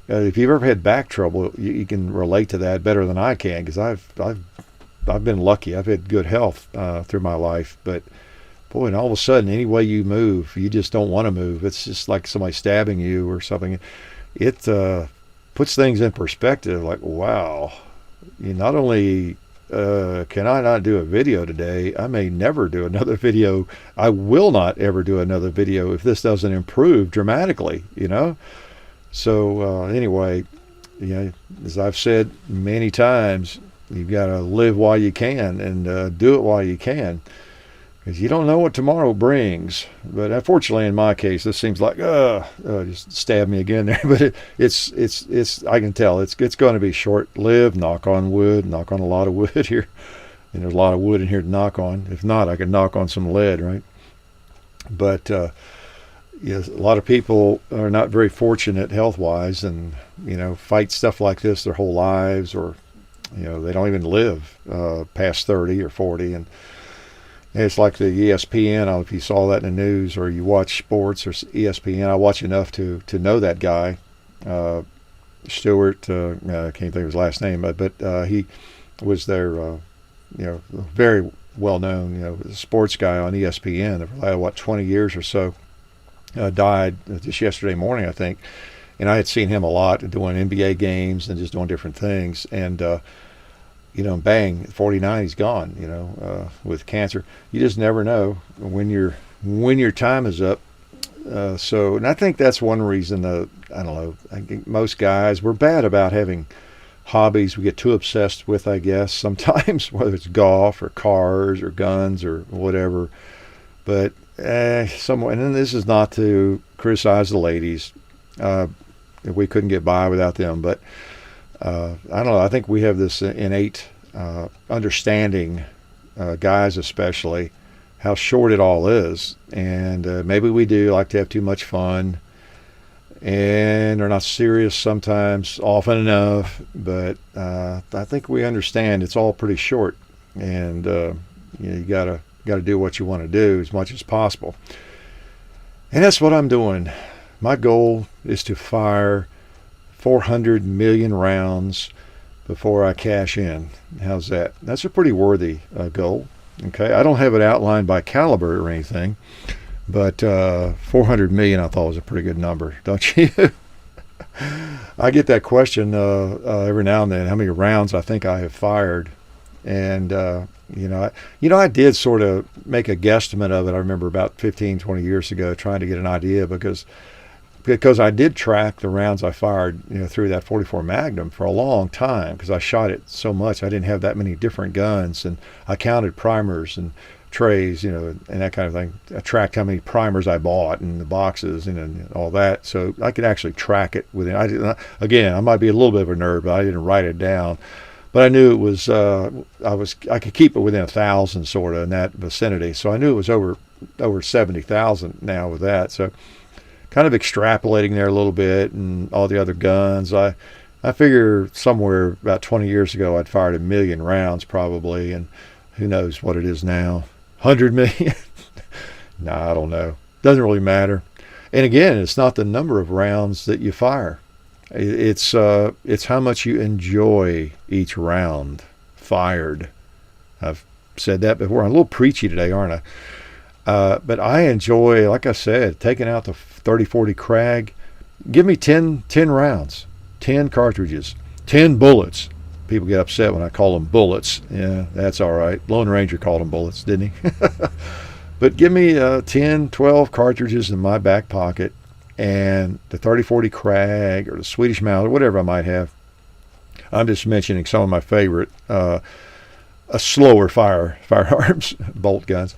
If you've ever had back trouble, you can relate to that better than I can, because I've been lucky. I've had good health through my life, but boy, and all of a sudden, any way you move, you just don't want to move. It's just like somebody stabbing you or something. It puts things in perspective. Like, wow, not only can I not do a video today, I may never do another video. I will not ever do another video if this doesn't improve dramatically. So anyway, as I've said many times, you've got to live while you can, and do it while you can, because you don't know what tomorrow brings. But unfortunately, in my case, this seems like just stab me again there. But it's I can tell it's going to be short-lived. Knock on wood. Knock on a lot of wood here. and there's a lot of wood in here to knock on. If not, I could knock on some lead, right? But yes, a lot of people are not very fortunate health-wise, and fight stuff like this their whole lives, or they don't even live past 30 or 40. And it's like the ESPN. I don't know if you saw that in the news, or you watch sports or ESPN. I watch enough to know that guy, Stewart. I can't think of his last name, but he was their very well-known sports guy on ESPN for 20 years or so. Died just yesterday morning, I think. And I had seen him a lot doing NBA games and just doing different things. And bang, 49, he's gone. With cancer. You just never know when your time is up. And I think that's one reason. I don't know. I think most guys, we're bad about having hobbies we get too obsessed with, I guess, sometimes, whether it's golf or cars or guns or whatever. But and this is not to criticize the ladies. We couldn't get by without them. But I don't know. I think we have this innate understanding, guys especially, how short it all is. And maybe we do like to have too much fun, and are not serious sometimes, often enough. But I think we understand it's all pretty short, and you gotta do what you want to do as much as possible. And that's what I'm doing. My goal is to fire 400 million rounds before I cash in. How's that? That's a pretty worthy goal. Okay, I don't have it outlined by caliber or anything, but 400 million I thought was a pretty good number, don't you? I get that question every now and then, how many rounds I think I have fired. And I did sort of make a guesstimate of it. I remember about 15, 20 years ago, trying to get an idea, because I did track the rounds I fired, through that 44 Magnum for a long time, because I shot it so much. I didn't have that many different guns, and I counted primers and trays, and that kind of thing. I tracked how many primers I bought and the boxes and all that, so I could actually track it within. I might be a little bit of a nerd, but I didn't write it down. But I knew it was. I could keep it within 1,000, sort of in that vicinity. So I knew it was over 70,000 now with that. So kind of extrapolating there a little bit, and all the other guns. I figure somewhere about 20 years ago I'd fired 1 million rounds probably, and who knows what it is now. 100 million? No, I don't know. Doesn't really matter. And again, it's not the number of rounds that you fire. It's how much you enjoy each round fired. I've said that before. I'm a little preachy today, aren't I? But I enjoy, like I said, taking out the 30-40 Krag. Give me 10 rounds, 10 cartridges, 10 bullets. People get upset when I call them bullets. Yeah, that's all right. Lone Ranger called them bullets, didn't he? But give me 10, 12 cartridges in my back pocket, and the 30-40 Krag or the Swedish Mauser, whatever I might have. I'm just mentioning some of my favorite slower firearms, bolt guns.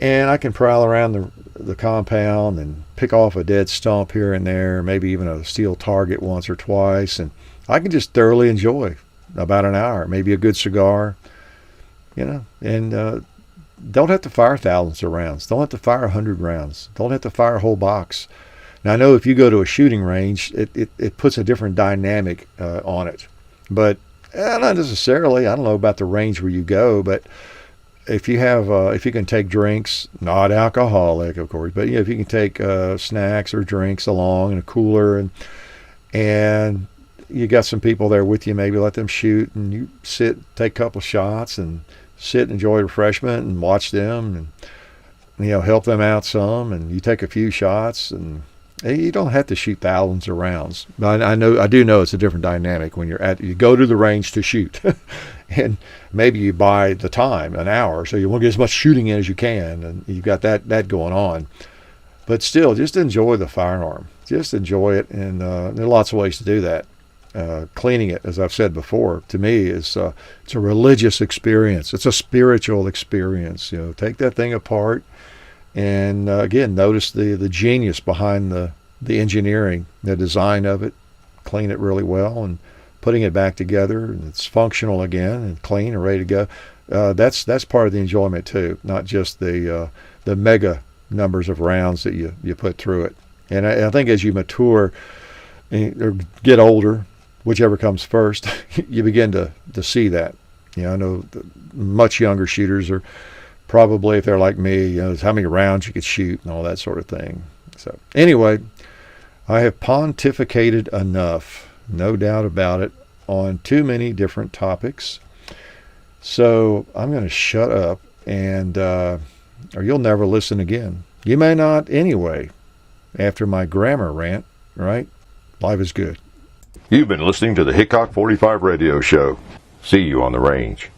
And I can prowl around the compound and pick off a dead stump here and there, maybe even a steel target once or twice. And I can just thoroughly enjoy about an hour, maybe a good cigar, and don't have to fire thousands of rounds. Don't have to fire 100 rounds. Don't have to fire a whole box. Now, I know if you go to a shooting range, it puts a different dynamic on it. But not necessarily. I don't know about the range where you go, but if you can take drinks, not alcoholic, of course, but if you can take snacks or drinks along in a cooler, and you got some people there with you, maybe let them shoot, and you sit, take a couple shots, and sit and enjoy refreshment and watch them, and help them out some, and you take a few shots, and you don't have to shoot thousands of rounds. But I do know it's a different dynamic when you go to the range to shoot. And maybe you buy the time, an hour, so you want to get as much shooting in as you can, and you've got that going on. But still, just enjoy the firearm. Just enjoy it, and there are lots of ways to do that. Cleaning it, as I've said before, to me it's a religious experience. It's a spiritual experience. Take that thing apart, and again, notice the genius behind the engineering, the design of it. Clean it really well, and putting it back together, and it's functional again and clean and ready to go. That's part of the enjoyment too, not just the mega numbers of rounds that you put through it. And I think as you mature or get older, whichever comes first, you begin to see that. I know the much younger shooters are probably, if they're like me, how many rounds you could shoot and all that sort of thing. So anyway, I have pontificated enough, no doubt about it, on too many different topics. So I'm going to shut up, and or you'll never listen again. You may not anyway, after my grammar rant, right? Life is good. You've been listening to the Hickok 45 radio show. See you on the range.